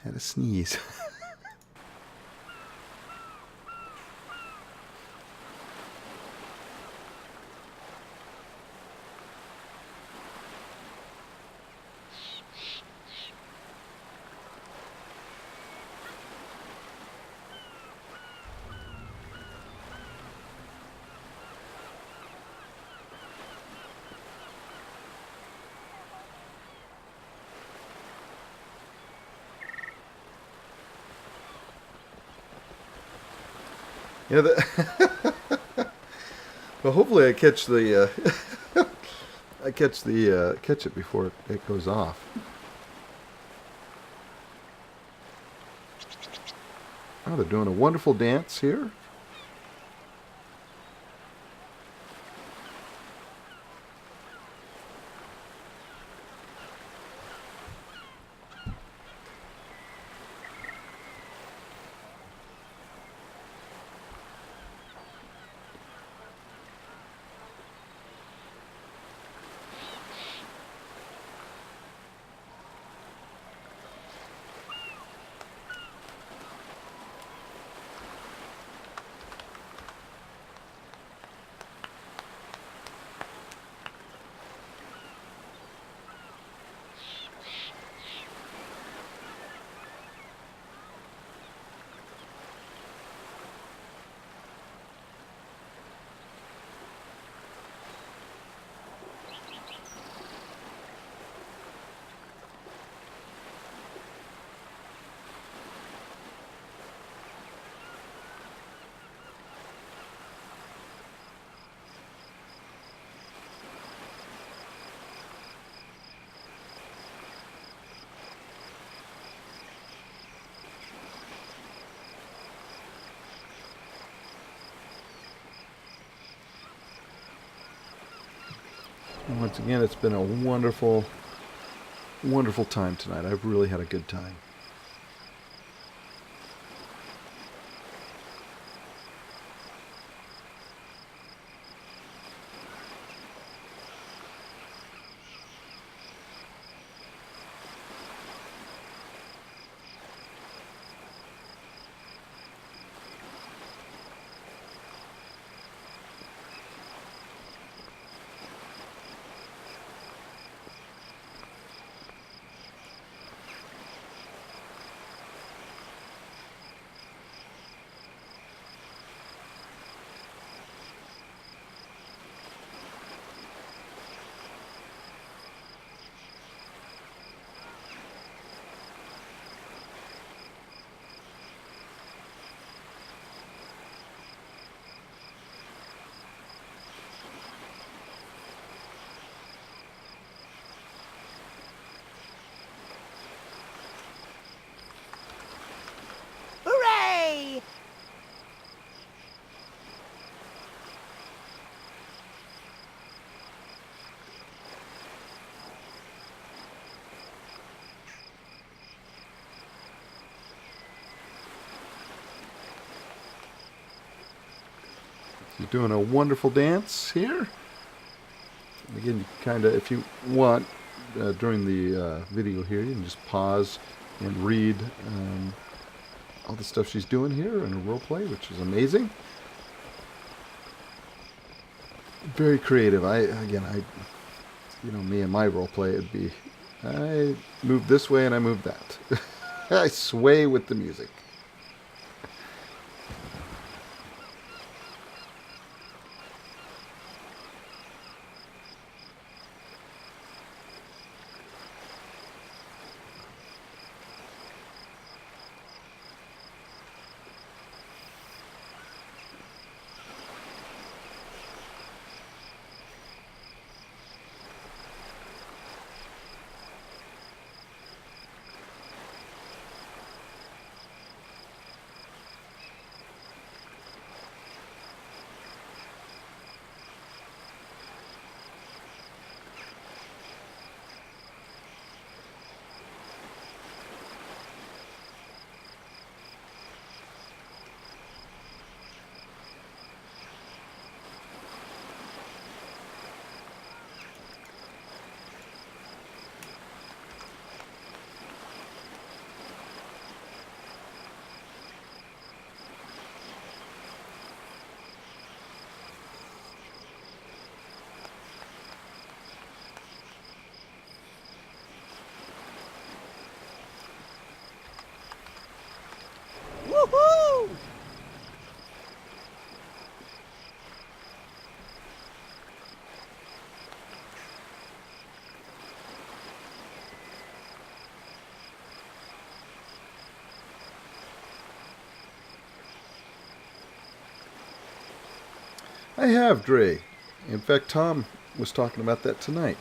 Had a sneeze. Yeah, well, hopefully I catch the catch it before it goes off. Oh, they're doing a wonderful dance here. Once again, it's been a wonderful, wonderful time tonight. I've really had a good time. Hooray! You're doing a wonderful dance here. Again, kind of, if you want, during the video here, you can just pause and read all the stuff she's doing here in her role play, which is amazing. Very creative. Me and my role play, it'd be, I move this way and I move that. I sway with the music. Woohoo! I have, Dre. In fact, Tom was talking about that tonight.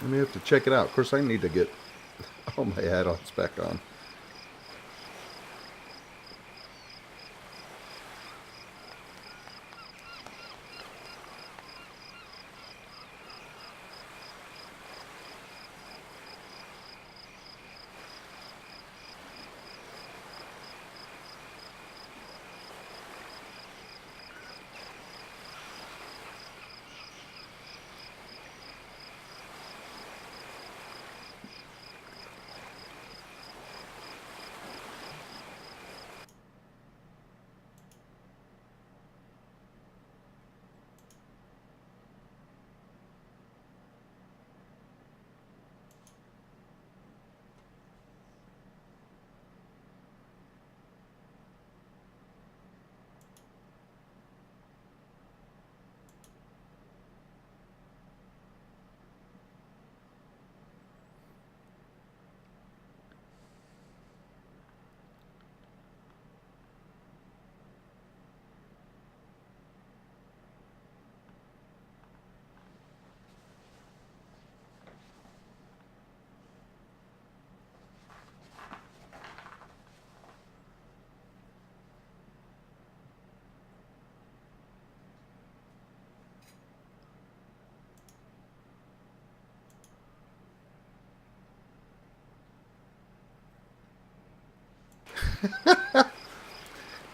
I may have to check it out. Of course, I need to get all my add-ons back on.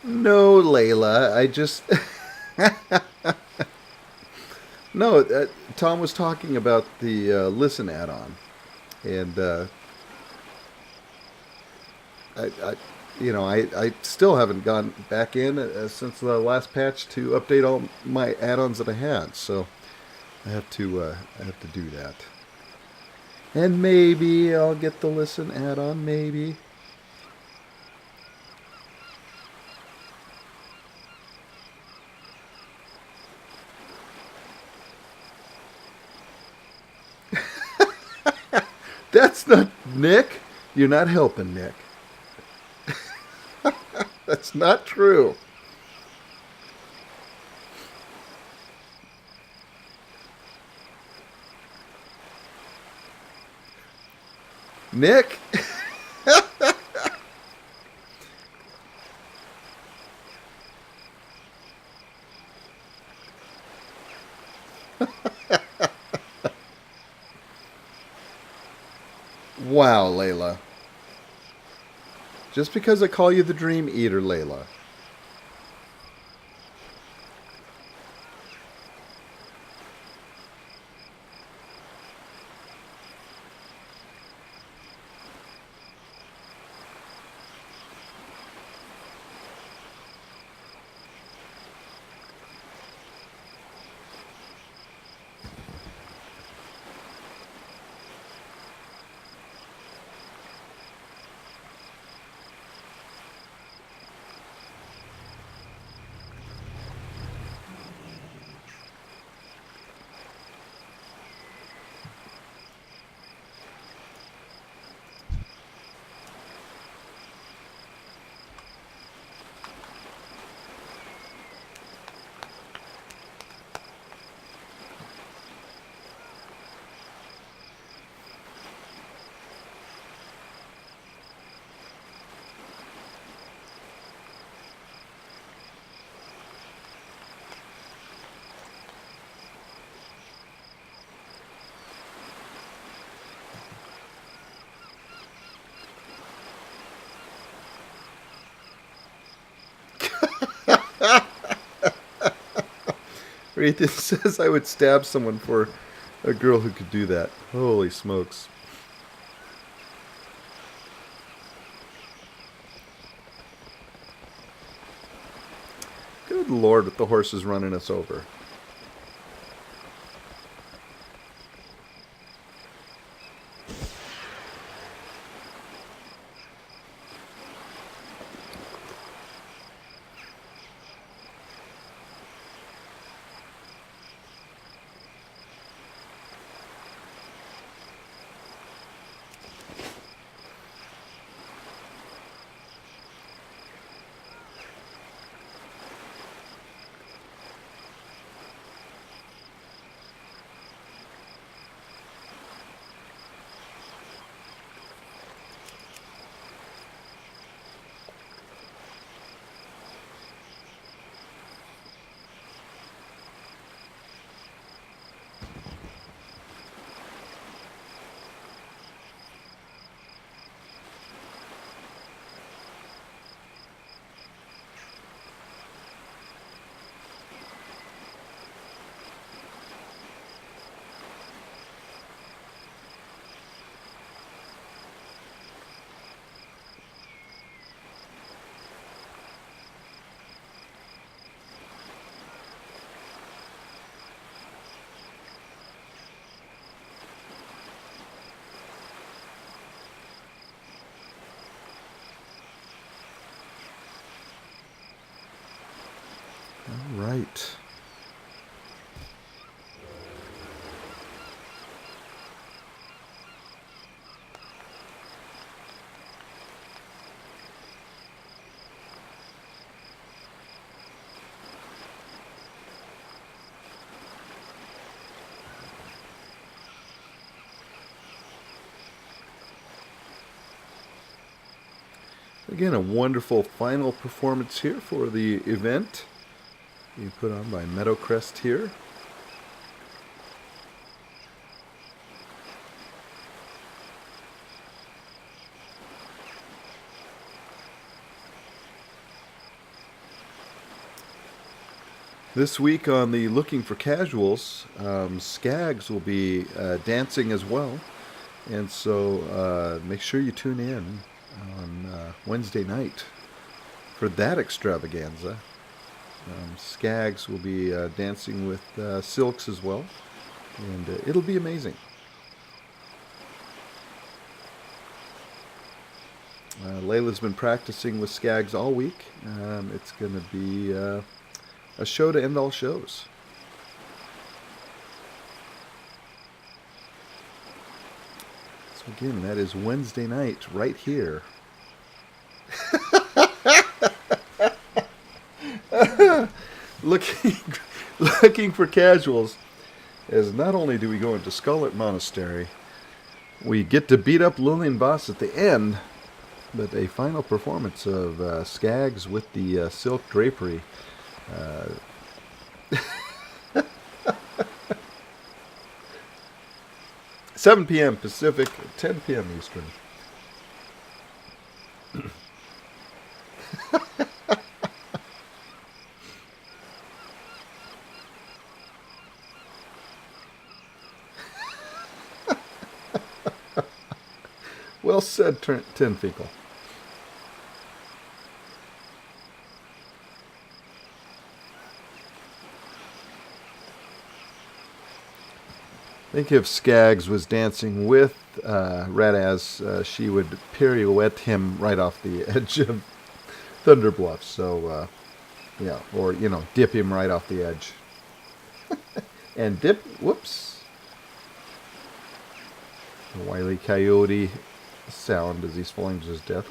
No, Layla. I just no. Tom was talking about the listen add-on, and I I still haven't gone back in since the last patch to update all my add-ons that I had. So I have to do that. And maybe I'll get the listen add-on. Maybe. That's not Nick. You're not helping, Nick. That's not true. Nick? Wow, Layla. Just because I call you the Dream Eater, Layla. Ethan says I would stab someone for a girl who could do that. Holy smokes. Good lord, with the horses running us over. All right. Again, a wonderful final performance here for the event being put on by Meadowcrest here. This week on the Looking for Casuals, Skags will be dancing as well. And so make sure you tune in on Wednesday night for that extravaganza. Skags will be dancing with Silks as well. And it'll be amazing. Layla's been practicing with Skags all week. It's going to be a show to end all shows. So again, that is Wednesday night right here. looking, looking for casuals, as not only do we go into Skullet Monastery, we get to beat up Lillian Boss at the end, but a final performance of Skags with the silk drapery. 7 p.m. Pacific, 10 p.m. Eastern. Well said, Turwinkle. Think if Skags was dancing with Radaz, she would pirouette him right off the edge of Thunder Bluff. So, yeah, or, dip him right off the edge. And dip, whoops. The Wile E. Coyote sound as he's falling to his death.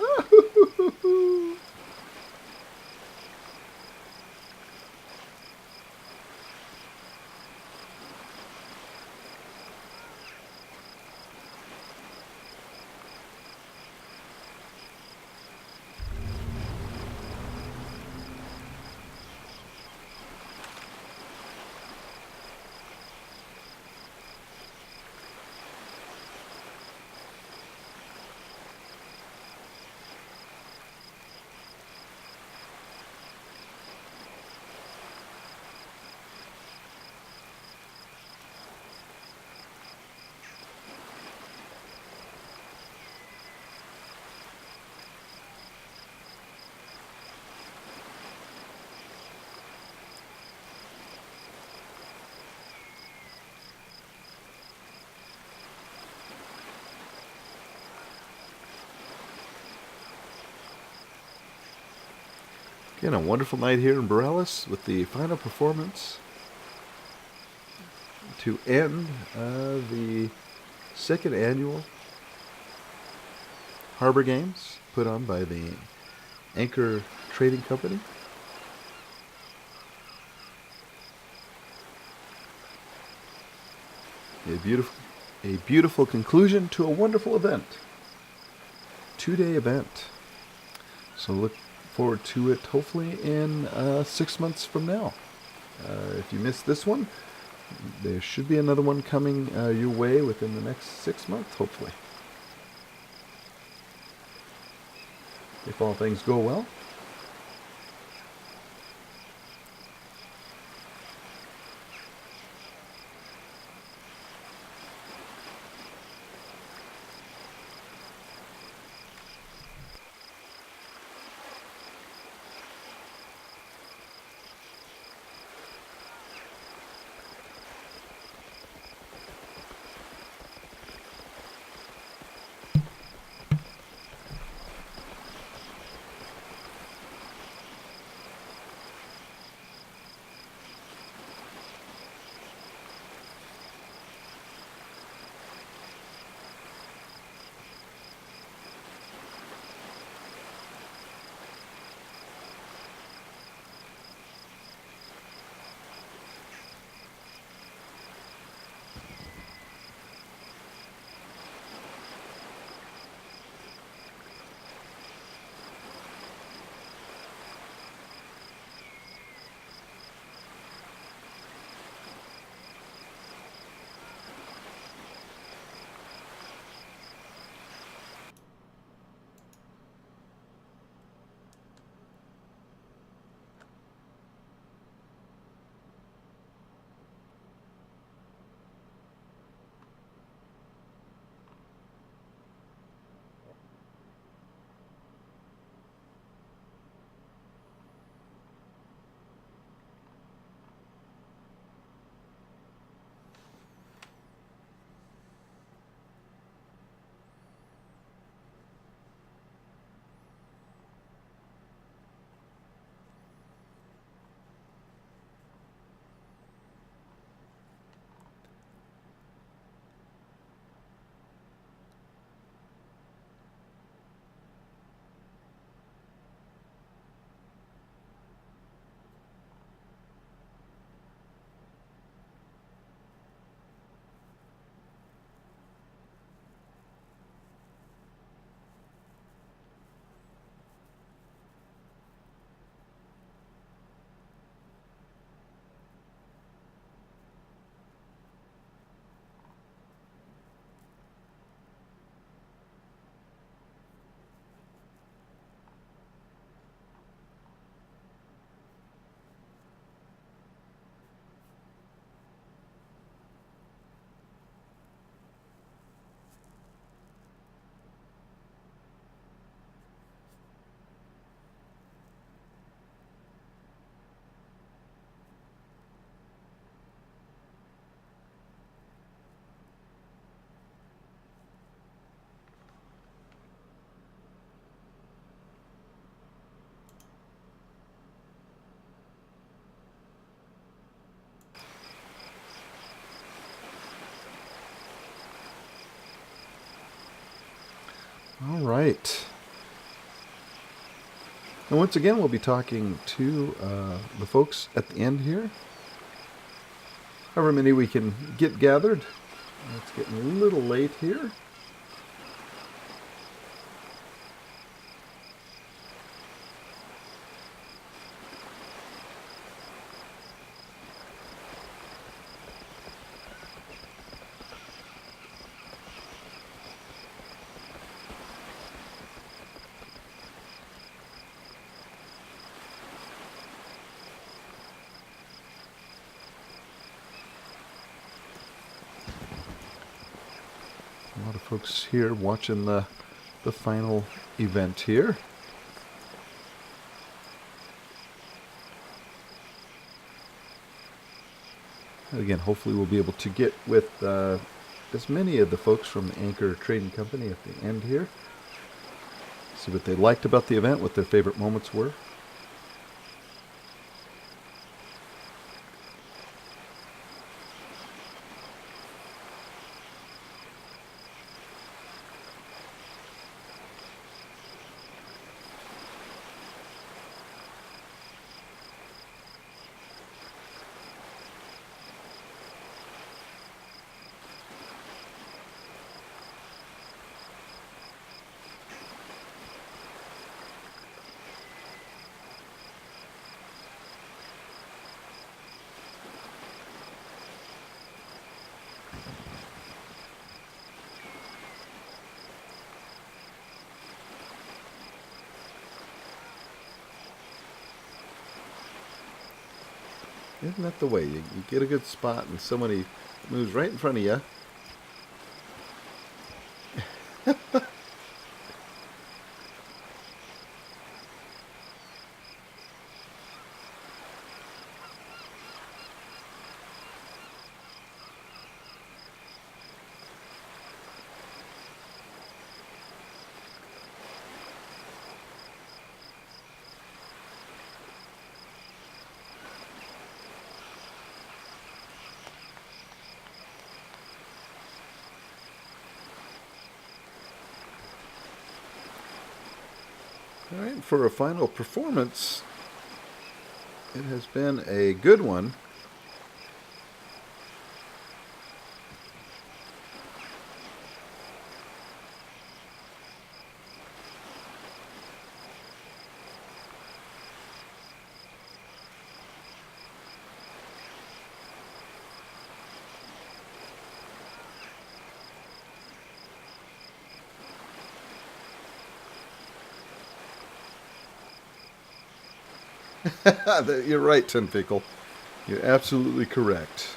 Again, a wonderful night here in Borealis with the final performance to end the second annual Harbor Games put on by the Anchor Trading Company. A beautiful conclusion to a wonderful event. 2-day event. So look forward to it hopefully in 6 months from now. If you missed this one, there should be another one coming your way within the next 6 months, hopefully. If all things go well. All right. And once again, we'll be talking to the folks at the end here. However many we can get gathered. It's getting a little late here. A lot of folks here watching the final event here. And again, hopefully we'll be able to get with as many of the folks from the Anchor Trading Company at the end here. See what they liked about the event, what their favorite moments were. Isn't that the way? You get a good spot and somebody moves right in front of you. All right, for a final performance, it has been a good one. You're right, Turwinkle. You're absolutely correct.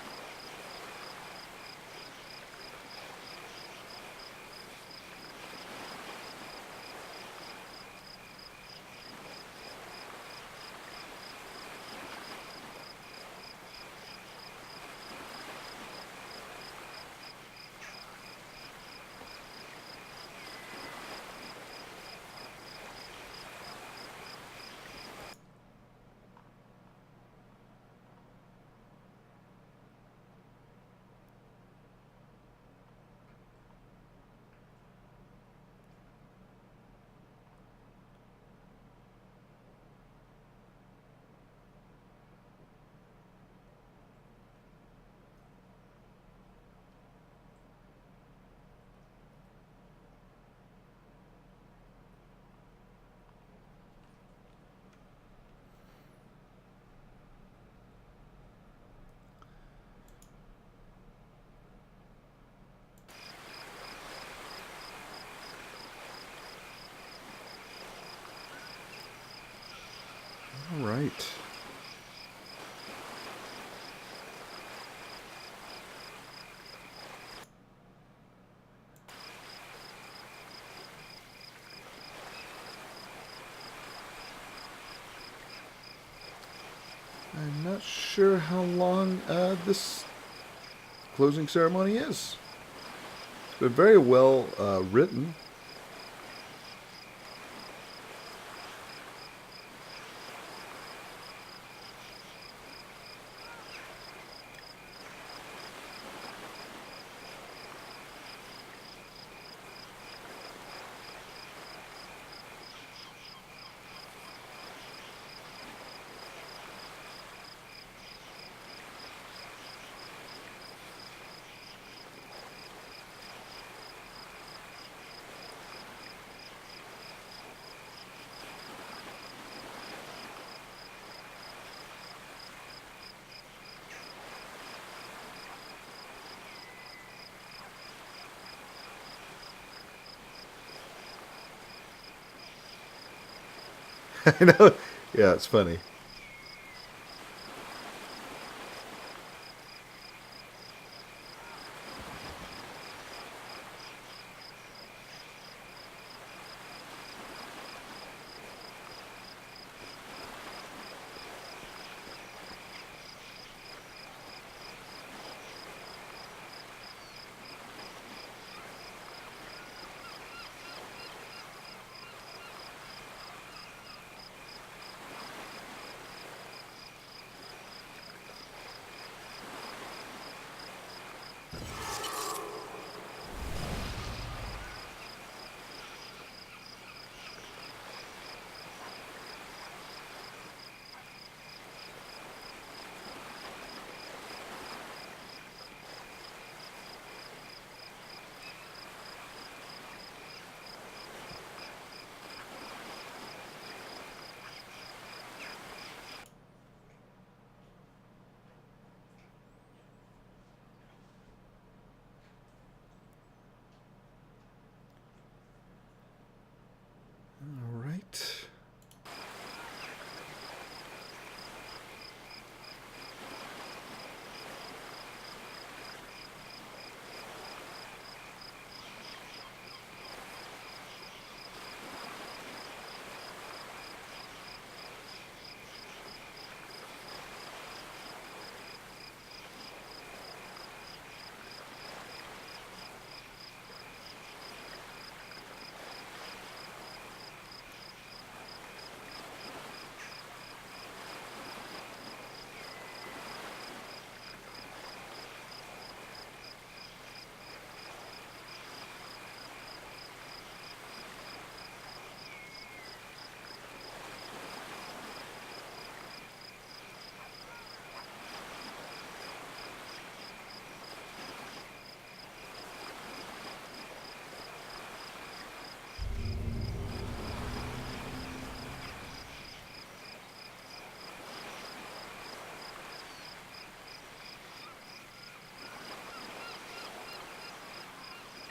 All right. I'm not sure how long this closing ceremony is. It's been very well written. I know. Yeah, it's funny. All right.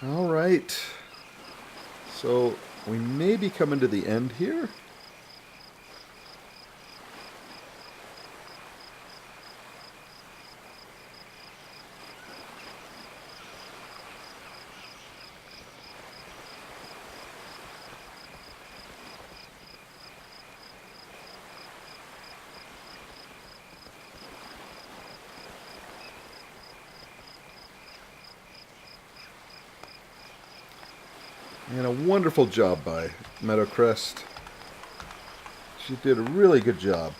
All right. So we may be coming to the end here. And a wonderful job by Meadowcrest. She did a really good job.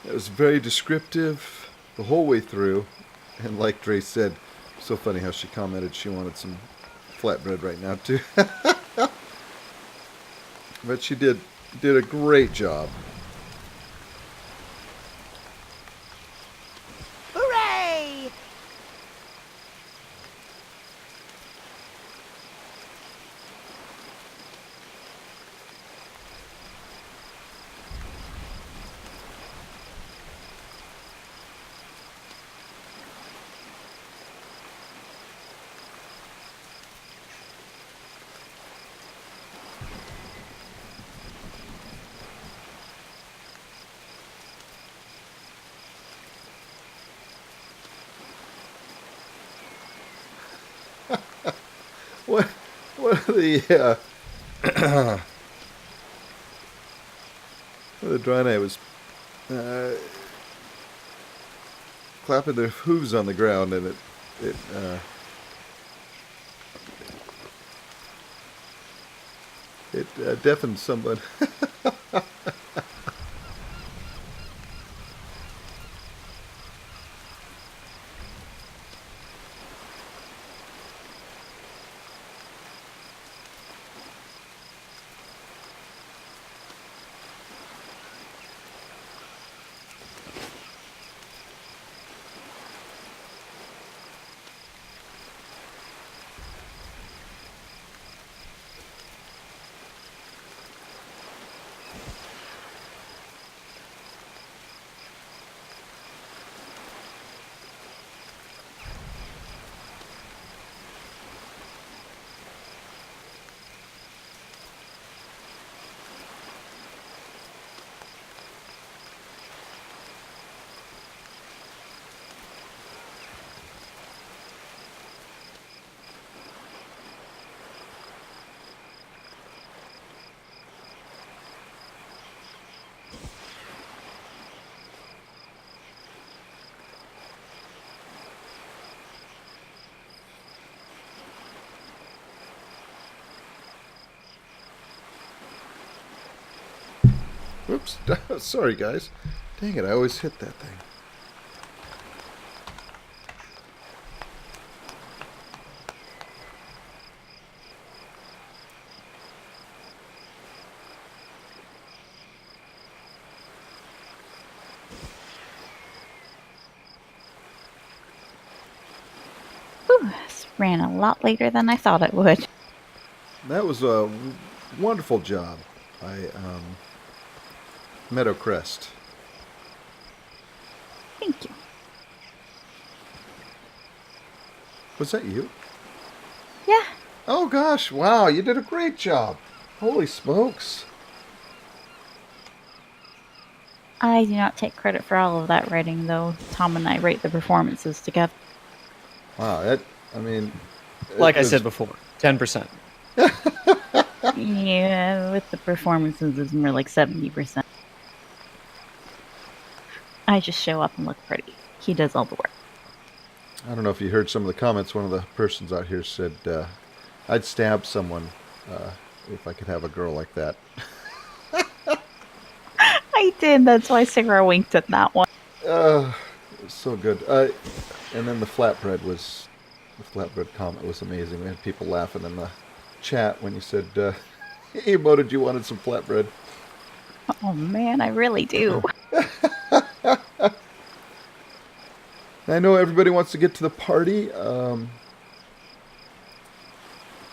It was very descriptive the whole way through. And like Dre said, so funny how she commented she wanted some flatbread right now too. But she did a great job. Hooray! What are the the Draenei was clapping their hooves on the ground, and it deafened someone. Whoops. Sorry, guys. Dang it, I always hit that thing. Whew, this ran a lot later than I thought it would. That was a wonderful job by Meadowcrest. Thank you. Was that you? Yeah. Oh gosh, wow, you did a great job. Holy smokes. I do not take credit for all of that writing, though. Tom and I write the performances together. Wow, I mean... Like I said before, 10%. Yeah, with the performances, it's more like 70%. I just show up and look pretty. He does all the work. I don't know if you heard some of the comments. One of the persons out here said, I'd stab someone if I could have a girl like that. I did. That's why Sarah winked at that one. It was so good. And then the flatbread comment was amazing. We had people laughing in the chat when you said, hey, Mo, did you wanted some flatbread? Oh man, I really do. I know everybody wants to get to the party.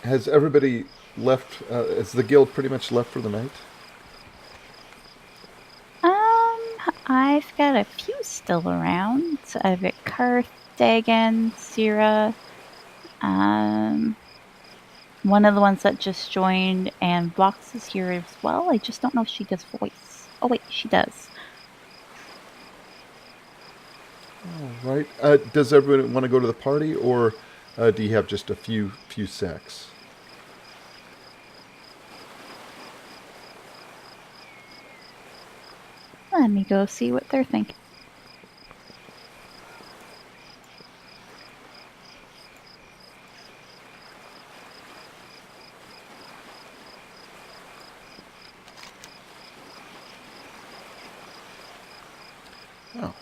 Has everybody left? Has the guild pretty much left for the night? I've got a few still around. I've got Karth, Dagon, Syrah, one of the ones that just joined, and Vox is here as well. I just don't know if she does voice. Oh wait, she does. All right. Does everybody want to go to the party, or do you have just a few sacks? Let me go see what they're thinking. Oh.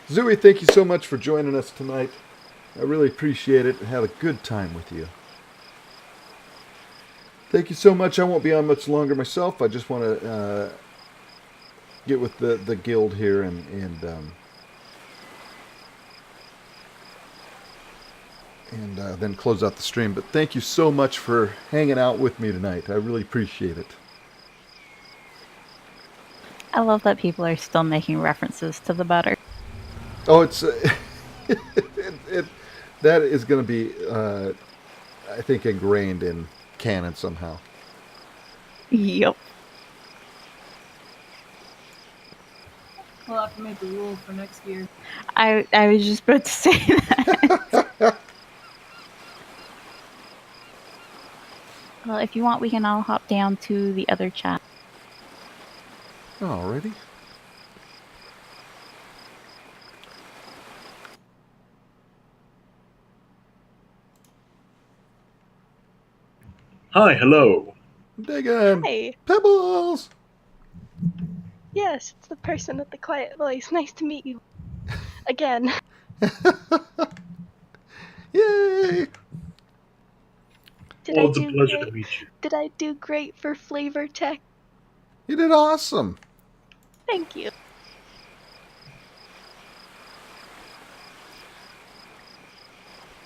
Zooey, thank you so much for joining us tonight. I really appreciate it and had a good time with you. Thank you so much. I won't be on much longer myself. I just want to get with the guild here and then close out the stream. But thank you so much for hanging out with me tonight. I really appreciate it. I love that people are still making references to the butter. Oh, it's that is going to be, I think, ingrained in canon somehow. Yep. We'll have to make a rule for next year. I was just about to say that. Well, if you want, we can all hop down to the other chat. Alrighty. Hi, hello. Dagon. Hey. Pebbles. Yes, it's the person with the quiet voice. Nice to meet you. Again. Yay! Did Well, I it's a do pleasure great? to meet you. Did I do great for flavor tech? You did awesome. Thank you.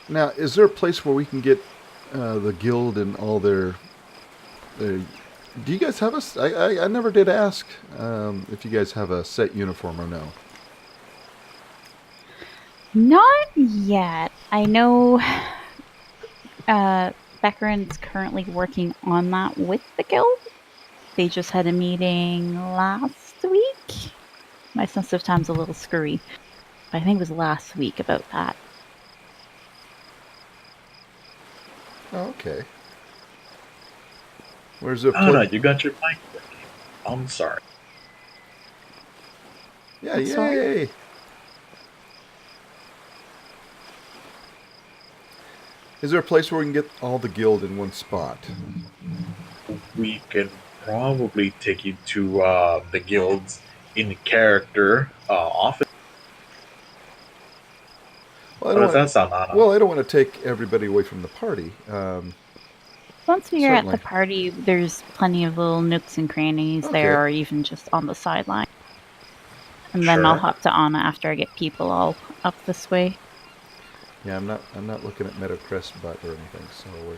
Now, is there a place where we can get the guild and all their? Do you guys have a? I never did ask if you guys have a set uniform or no. Not yet. I know Beckerin's currently working on that with the guild. They just had a meeting last week. My sense of time's a little screwy, but I think it was last week about that. Oh, okay. Where's the Oh, no, place? you got your mic working. I'm sorry. Yeah, I'm sorry? yay! Is there a place where we can get all the guild in one spot? We can probably take you to the guild's in character office. Well, I How don't does want. that sound, Anna? Well, I don't want to take everybody away from the party. Once we are at Certainly. the party, there's plenty of little nooks and crannies there, Okay. or even just on the sideline. And then I'll Sure. hop to Anna after I get people all up this way. Yeah, I'm not looking at MetaCrest butt or anything. So we're.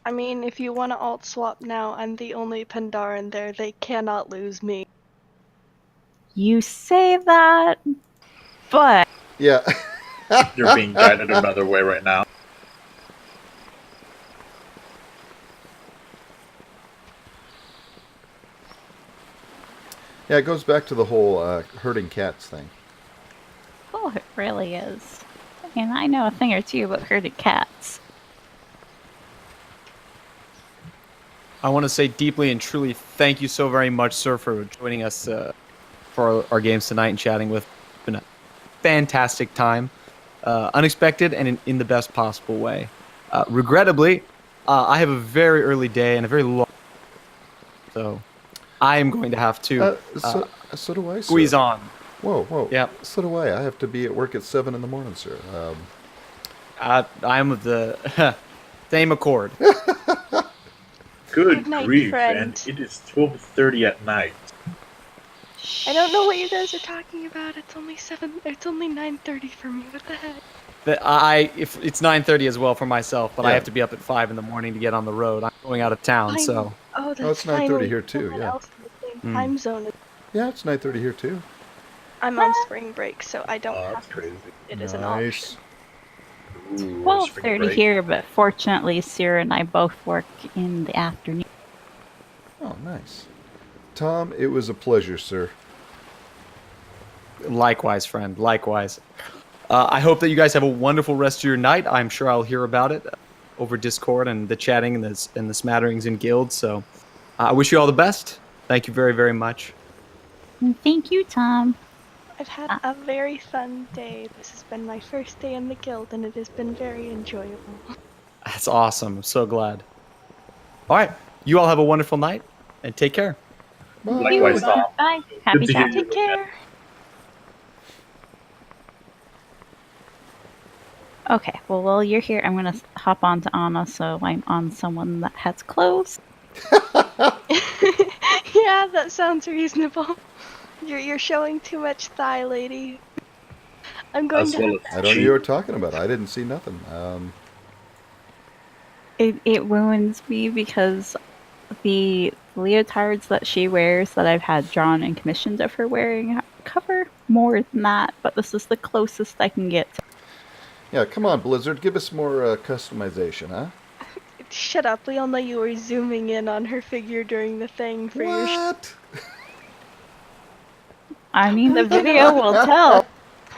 I mean, if you want to alt swap now, I'm the only Pandaren there. They cannot lose me. You say that, but Yeah. You're being guided another way right now. Yeah, it goes back to the whole herding cats thing. oh, it really is. And I know a thing or two about herded cats. I want to say deeply and truly thank you so very much, sir, for joining us for our games tonight and chatting with. It's been a fantastic time, unexpected and in the best possible way. Regrettably, I have a very early day and a very long, so I am going to have to So do I, squeeze sir. on. Whoa, whoa. Yep. So do I. I have to be at work at 7 in the morning, sir. I am of the same accord. Good Good night, grief, friend. and it is 12:30 at night. I don't know what you guys are talking about. It's only 9:30 for me. What the heck? If it's 9:30 as well for myself, but I Yeah. have to be up at 5 in the morning to get on the road. I'm going out of town, Fine. so Oh, that's it's 9:30 finally here too, someone yeah. else in the same time zone. Yeah, it's 9:30 here too. I'm on spring break, so I don't That's have to. crazy. It is an option. Nice. Ooh, 12:30 spring break. here, but fortunately, Sarah and I both work in the afternoon. Oh, nice. Tom, it was a pleasure, sir. likewise, friend. Likewise. I hope that you guys have a wonderful rest of your night. I'm sure I'll hear about it over Discord and the chatting and the smatterings in guilds. So I wish you all the best. Thank you very, very much. And thank you, Tom. I've had a very fun day. This has been my first day in the guild, and it has been very enjoyable. That's awesome. I'm so glad. All right. You all have a wonderful night and take care. Bye. Likewise, Tom. Bye. Happy to hear chat. you. Take care. Okay, well, while you're here, I'm going to hop on to Anna, so I'm on someone that has clothes. Yeah, that sounds reasonable. You're showing too much thigh, lady. I'm going As to. well I as don't know what cheap. you were talking about. I didn't see nothing. It ruins me because the leotards that she wears that I've had drawn and commissioned of her wearing cover more than that, but this is the closest I can get. Yeah, come on, Blizzard. Give us more customization, huh? Shut up. We all know you were zooming in on her figure during the thing for your. What? I mean, the video will tell.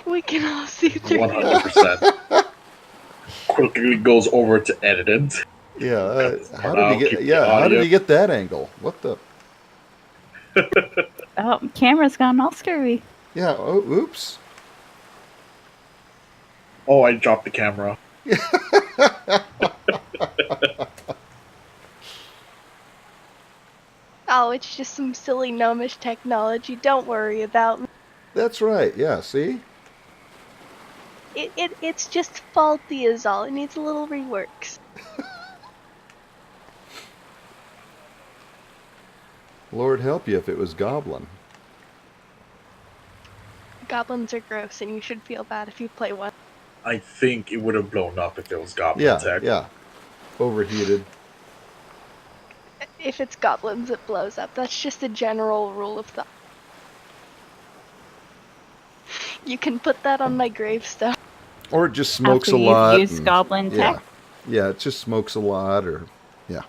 We can all see through. 100%. Quickly goes over to edited. Yeah. How I'll did he keep get? the Yeah. How did audio. he get that angle? What the? Oh, camera's gone all screwy. Yeah. Oh, oops. Oh, I dropped the camera. Oh, it's just some silly gnomish technology. Don't worry about me. That's right. Yeah, see? It's just faulty is all. It needs a little reworks. Lord help you if it was Goblin. Goblins are gross, and you should feel bad if you play one. I think it would have blown up if it was Goblin Yeah, Tech. yeah. Overheated. If it's goblins, it blows up. That's just a general rule of thumb. You can put that on my gravestone. Or it just smokes After a you've lot. used Goblin yeah. Tech? Yeah, it just smokes a lot or yeah.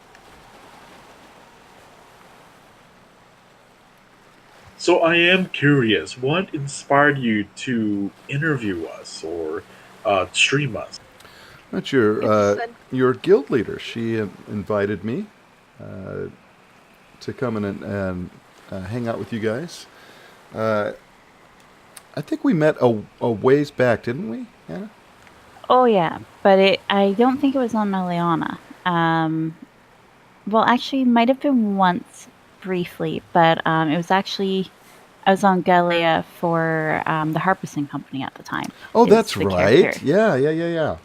So I am curious, what inspired you to interview us or stream us? That's It's your guild leader. She invited me to come in and hang out with you guys. I think we met a ways back, didn't we? Yeah. Oh yeah, but I don't think it was on Meliana. Well, actually, might have been once briefly, but it was actually I was on Galea for the Harpison Company at the time. Oh, is that's the right. character. Yeah.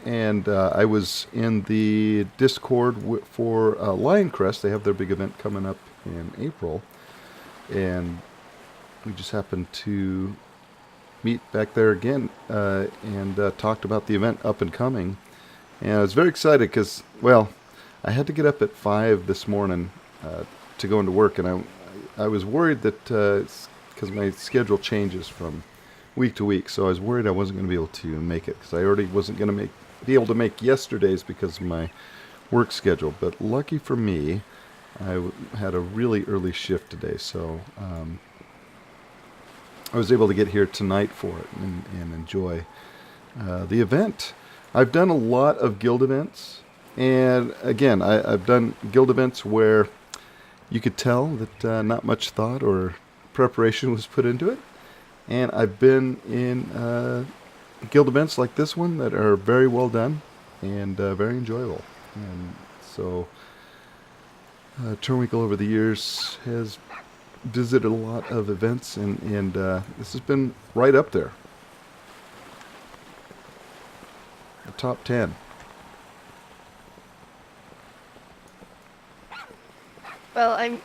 And I was in the Discord for Lioncrest. They have their big event coming up in April, and we just happened to meet back there again and talked about the event up and coming. And I was very excited because, well, I had to get up at 5 this morning to go into work, and I was worried that because my schedule changes from week to week, so I was worried I wasn't going to be able to make it because I already wasn't going to be able to make yesterday's because of my work schedule. But lucky for me, I had a really early shift today, so I was able to get here tonight for it and enjoy the event. I've done a lot of guild events, and again, I've done guild events where you could tell that not much thought or preparation was put into it. And I've been in guild events like this one that are very well done and very enjoyable. And so Turwinkle over the years has visited a lot of events, and this has been right up there. The top 10. well,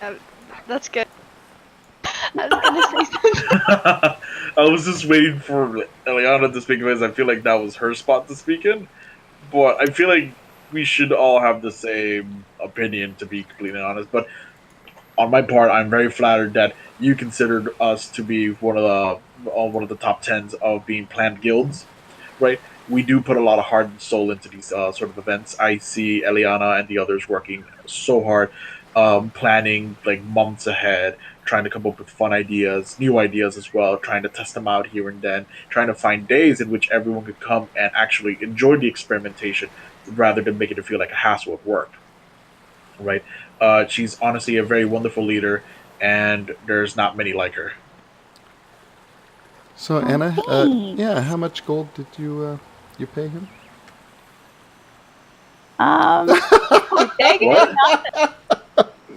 that's good. I was gonna say something. I was just waiting for Eliana to speak because I feel like that was her spot to speak in. But I feel like we should all have the same opinion, to be completely honest. But on my part, I'm very flattered that you considered us to be one of the top tens of being planned guilds, right? We do put a lot of heart and soul into these sort of events. I see Eliana and the others working so hard, planning like months ahead, trying to come up with fun ideas, new ideas as well, trying to test them out here and then, trying to find days in which everyone could come and actually enjoy the experimentation rather than making it feel like a hassle at work, right? She's honestly a very wonderful leader, and there's not many like her. So Oh, Anna, thanks. yeah, how much gold did you pay him? Dang it. What?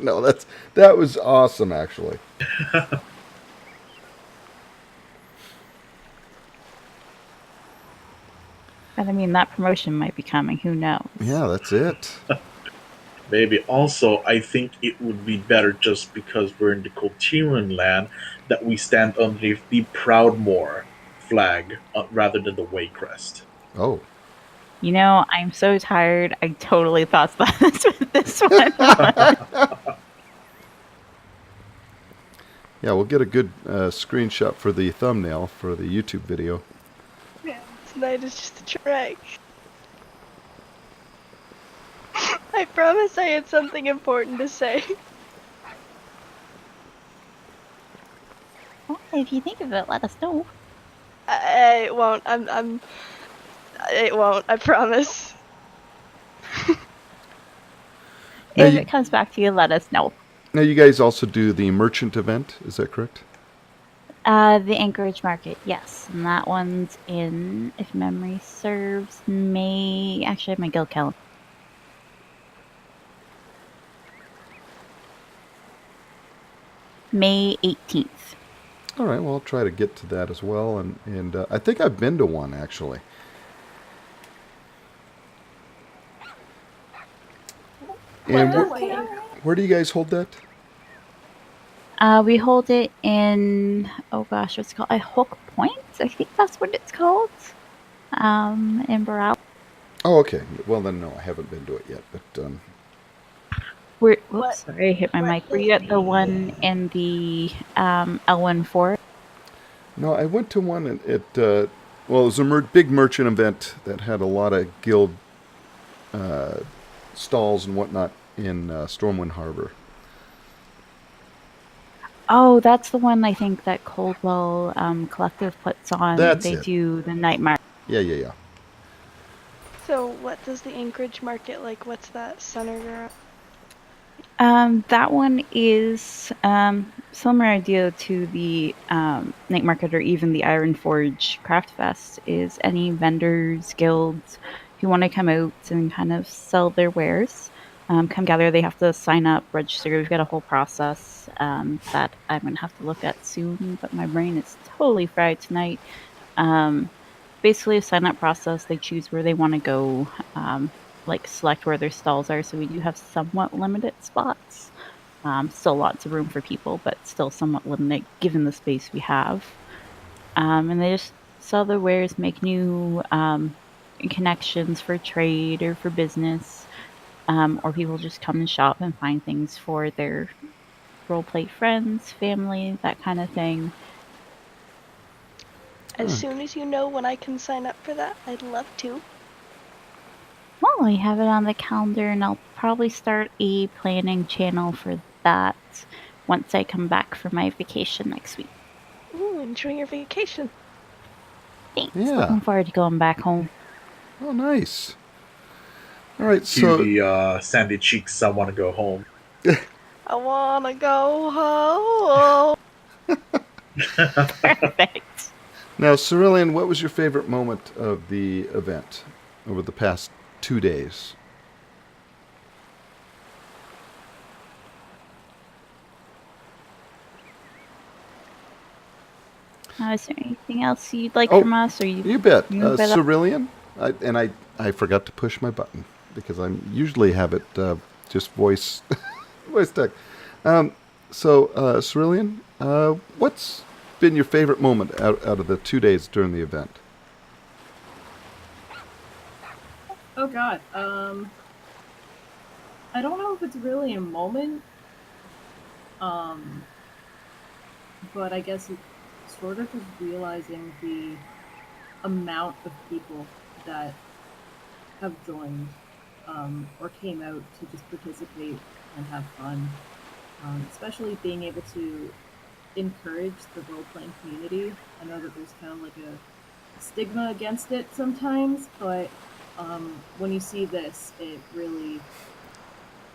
No, that was awesome, actually. But I mean, that promotion might be coming. Who knows? Yeah, that's it. Maybe also, I think it would be better just because we're in the Coltiran land that we stand underneath the Proudmoore flag rather than the Waycrest. Oh, You know, I'm so tired. I totally thought about this with this one. yeah, we'll get a good screenshot for the thumbnail for the YouTube video. Yeah, tonight is just a track. I promise I had something important to say. Well, if you think of it, let us know. It won't. It won't. I promise. Now If you, it comes back to you, let us know. now you guys also do the merchant event, is that correct? The Anchorage Market, yes. And that one's in, if memory serves, May. Actually, I have my guild calendar. May 18th. All right, well, I'll try to get to that as well. And I think I've been to one, actually. And where do you guys hold that? We hold it in, oh gosh, what's it called? Hook Point? I think that's what it's called. In Burrell. Oh, okay. Well, then, no, I haven't been to it yet. But Whoops, sorry, I hit my what mic. Were you at the one in the Elwyn Forest? no, I went to one well, it was a big merchant event that had a lot of guild stalls and whatnot in Stormwind Harbor. Oh, that's the one I think that Coldwell Collective puts on. That's They it. do the night market. Yeah. So, what does the Anchorage market like? What's that centered around? That one is similar idea to the night market or even the Iron Forge Craft Fest. Is any vendors, guilds who want to come out and kind of sell their wares come gather. They have to sign up, register. We've got a whole process that I'm gonna have to look at soon. But my brain is totally fried tonight. Basically, a sign up process. They choose where they want to go. Like select where their stalls are. So we do have somewhat limited spots. Still lots of room for people, but still somewhat limited given the space we have. And they just sell their wares, make new connections for trade or for business, or people just come and shop and find things for their roleplay friends, family, that kind of thing. As soon as you know when I can sign up for that, I'd love to. Well, I have it on the calendar, and I'll probably start a planning channel for that once I come back from my vacation next week. Ooh, enjoy your vacation. Thanks. Yeah. Looking forward to going back home. Oh, nice. All right, To so the sandy cheeks, I want to go home. I wanna go home. Perfect. now, Cerulean, what was your favorite moment of the event over the past 2 days? Is there anything else you'd like Oh, from us? Or You bet. you good? Cerulean, I forgot to push my button because I usually have it just voice text. Cerulean, what's been your favorite moment out of the 2 days during the event? Oh God. I don't know if it's really a moment. But I guess it's sort of just realizing the amount of people that have joined or came out to just participate and have fun. Especially being able to encourage the role playing community. I know that there's kind of like a stigma against it sometimes, but when you see this, it really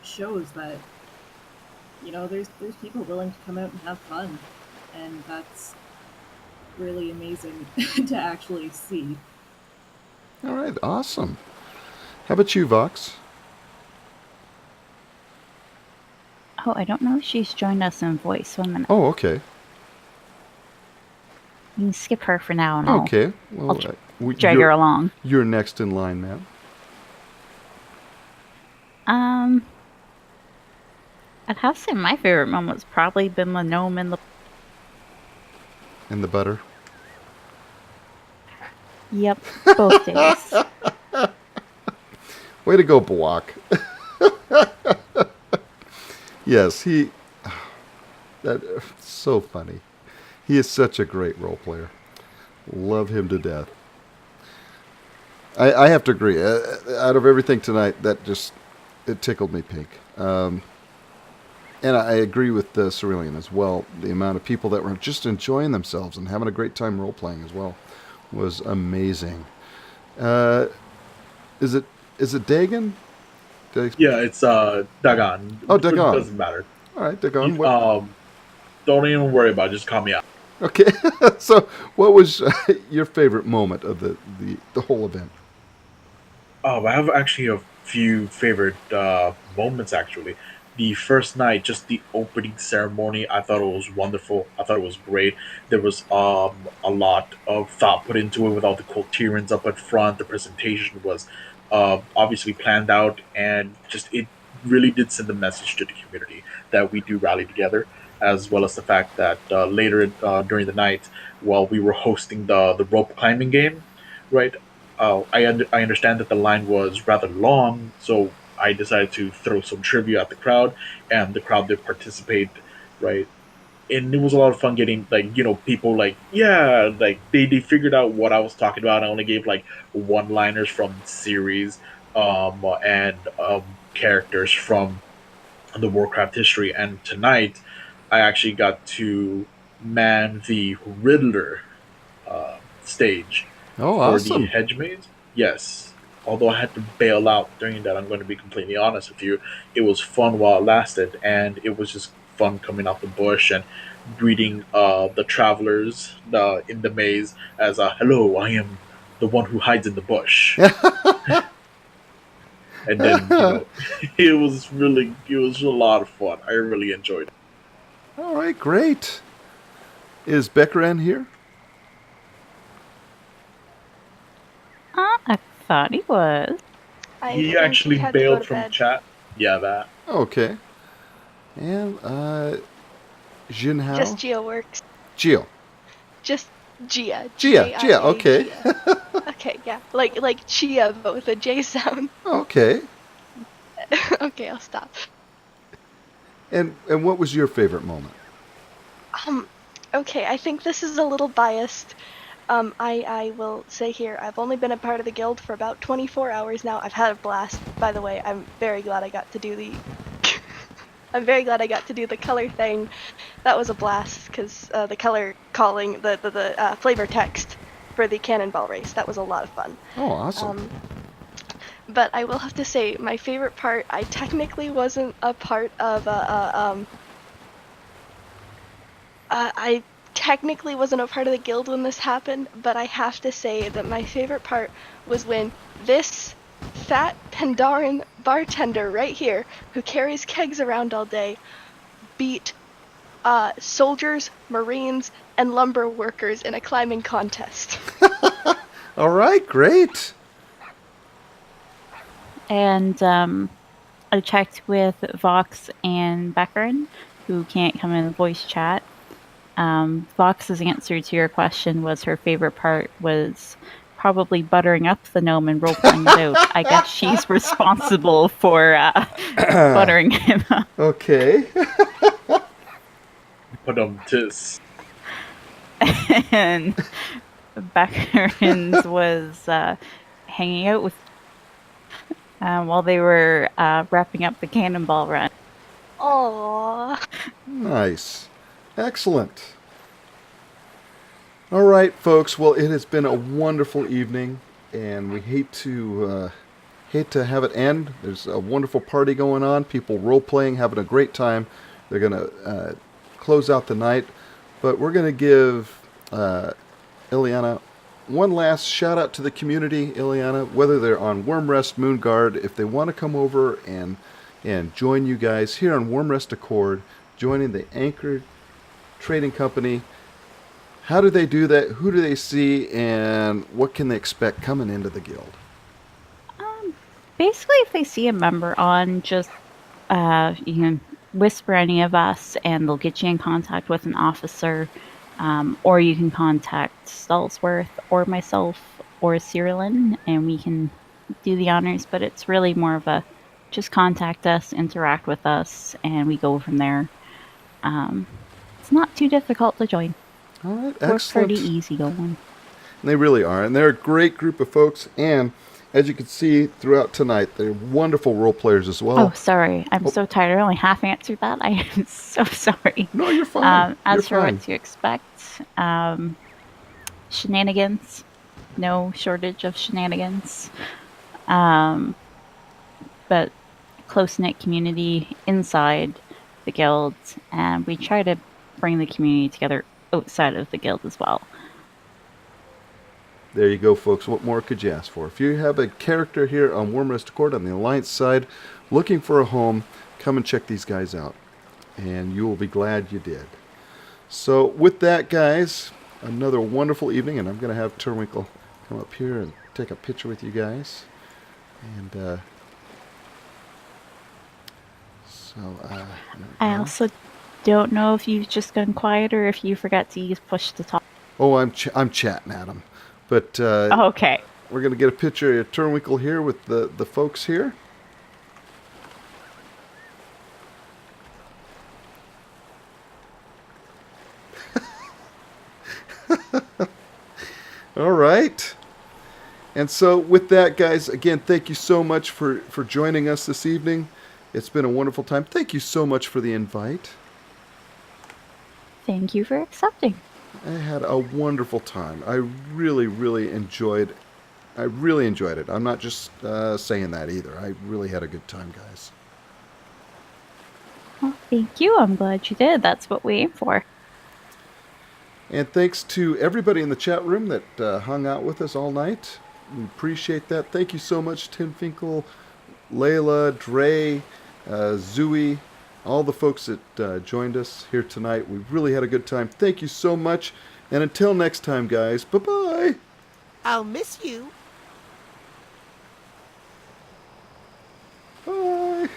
shows that there's people willing to come out and have fun, and that's really amazing to actually see. All right, awesome. How about you, Vox? Oh, I don't know if she's joined us in voice. 1 minute. Oh, okay. You can skip her for now, and Okay. Well, I'll drag her along. You're next in line, ma'am. I'd have to say my favorite moment's probably been the gnome and the. And the butter. Yep, both days. Way to go, Block. Yes, that's so funny. He is such a great role player. Love him to death. I have to agree. Out of everything tonight, it tickled me pink. And I agree with Cerulean as well. The amount of people that were just enjoying themselves and having a great time role playing as well was amazing. Is it Dagon? Yeah, it's Dagon. Oh, Dagon. It doesn't matter. All right, Dagon. Don't even worry about it. Just call me out. Okay. So, what was your favorite moment of the whole event? I have actually a few favorite moments, actually. the first night, just the opening ceremony, I thought it was wonderful. I thought it was great. There was a lot of thought put into it with all the Colterians up at front. The presentation was obviously planned out, and just it really did send a message to the community that we do rally together, as well as the fact that later during the night, while we were hosting the rope climbing game, right? I understand that the line was rather long, so I decided to throw some trivia at the crowd, and the crowd did participate, right? And it was a lot of fun getting people like like they figured out what I was talking about. I only gave like one liners from series and characters from the Warcraft history, and tonight I actually got to man the Riddler stage Oh, for the awesome. hedge maze. Yes. Although I had to bail out during that, I'm going to be completely honest with you. It was fun while it lasted, and it was just fun coming out the bush and greeting the travelers in the maze as hello, I am the one who hides in the bush. And then, it was a lot of fun. I really enjoyed it. All right, great. Is Beckeran here? I thought he was. I He think actually he had to go bailed to from bed. chat. Yeah, that. Okay. And Jinhao? Just Gia works. Gio. Just Gia. Gia, Gia. okay. Gia. Okay, yeah. Like Chia, but with a J sound. Okay. Okay, I'll stop. And what was your favorite moment? Okay, I think this is a little biased. I will say here, I've only been a part of the guild for about 24 hours now. I've had a blast, by the way. I'm very glad I got to do the I'm very glad I got to do the color thing. That was a blast, because the color calling, the flavor text for the cannonball race, that was a lot of fun. Oh, awesome. But I will have to say, my favorite part, I technically wasn't a part of I technically wasn't a part of the guild when this happened, but I have to say that my favorite part was when this fat Pandaren bartender right here, who carries kegs around all day, beat soldiers, marines, and lumber workers in a climbing contest. All right, great. And I checked with Vox and Beckerin, who can't come in the voice chat. Vox's answer to your question was her favorite part was probably buttering up the gnome and role-playing it out. I guess she's responsible for buttering him up. Okay. Put him tis. And Beckerin's was hanging out with while they were wrapping up the cannonball run. Aww. Nice. Excellent. All right, folks. Well, it has been a wonderful evening, and we hate to have it end. There's a wonderful party going on. People role playing, having a great time. They're gonna close out the night, but we're gonna give Ileana one last shout out to the community. Ileana, whether they're on Wormrest, Moonguard, if they want to come over and join you guys here on Wormrest Accord, joining the Anchor Trading Company. How do they do that? Who do they see? And what can they expect coming into the guild? Basically, if they see a member on, just you can whisper any of us, and they'll get you in contact with an officer, or you can contact Stallsworth or myself or Cyrilin, and we can do the honors. But it's really more of a just contact us, interact with us, and we go from there. It's not too difficult to join. All right, We're excellent. pretty easy going. They really are, and they're a great group of folks. And as you can see throughout tonight, they're wonderful role players as well. Oh, sorry. I'm so tired. I only half answered that. I am so sorry. No, you're fine. As You're for fine. what to expect, shenanigans. No shortage of shenanigans. But close-knit community inside the guild, and we try to bring the community together outside of the guild as well. There you go, folks. What more could you ask for? If you have a character here on Wormrest Accord on the Alliance side looking for a home, come and check these guys out. And you will be glad you did. So with that, guys, another wonderful evening, and I'm going to have Turwinkle come up here and take a picture with you guys. And I also don't know if you've just gone quiet or if you forgot to use push to talk. oh, I'm chatting at him, but Okay. we're going to get a picture of Turwinkle here with the folks here. All right. And so with that, guys, again, thank you so much for joining us this evening. It's been a wonderful time. Thank you so much for the invite. Thank you for accepting. I had a wonderful time. I really, really enjoyed it. I'm not just saying that either. I really had a good time, guys. Well, thank you. I'm glad you did. That's what we aim for. And thanks to everybody in the chat room that hung out with us all night. We appreciate that. Thank you so much, Tim Finkel, Layla, Dre, Zooey, all the folks that joined us here tonight. We really had a good time. Thank you so much. And until next time, guys, bye-bye. I'll miss you. Bye.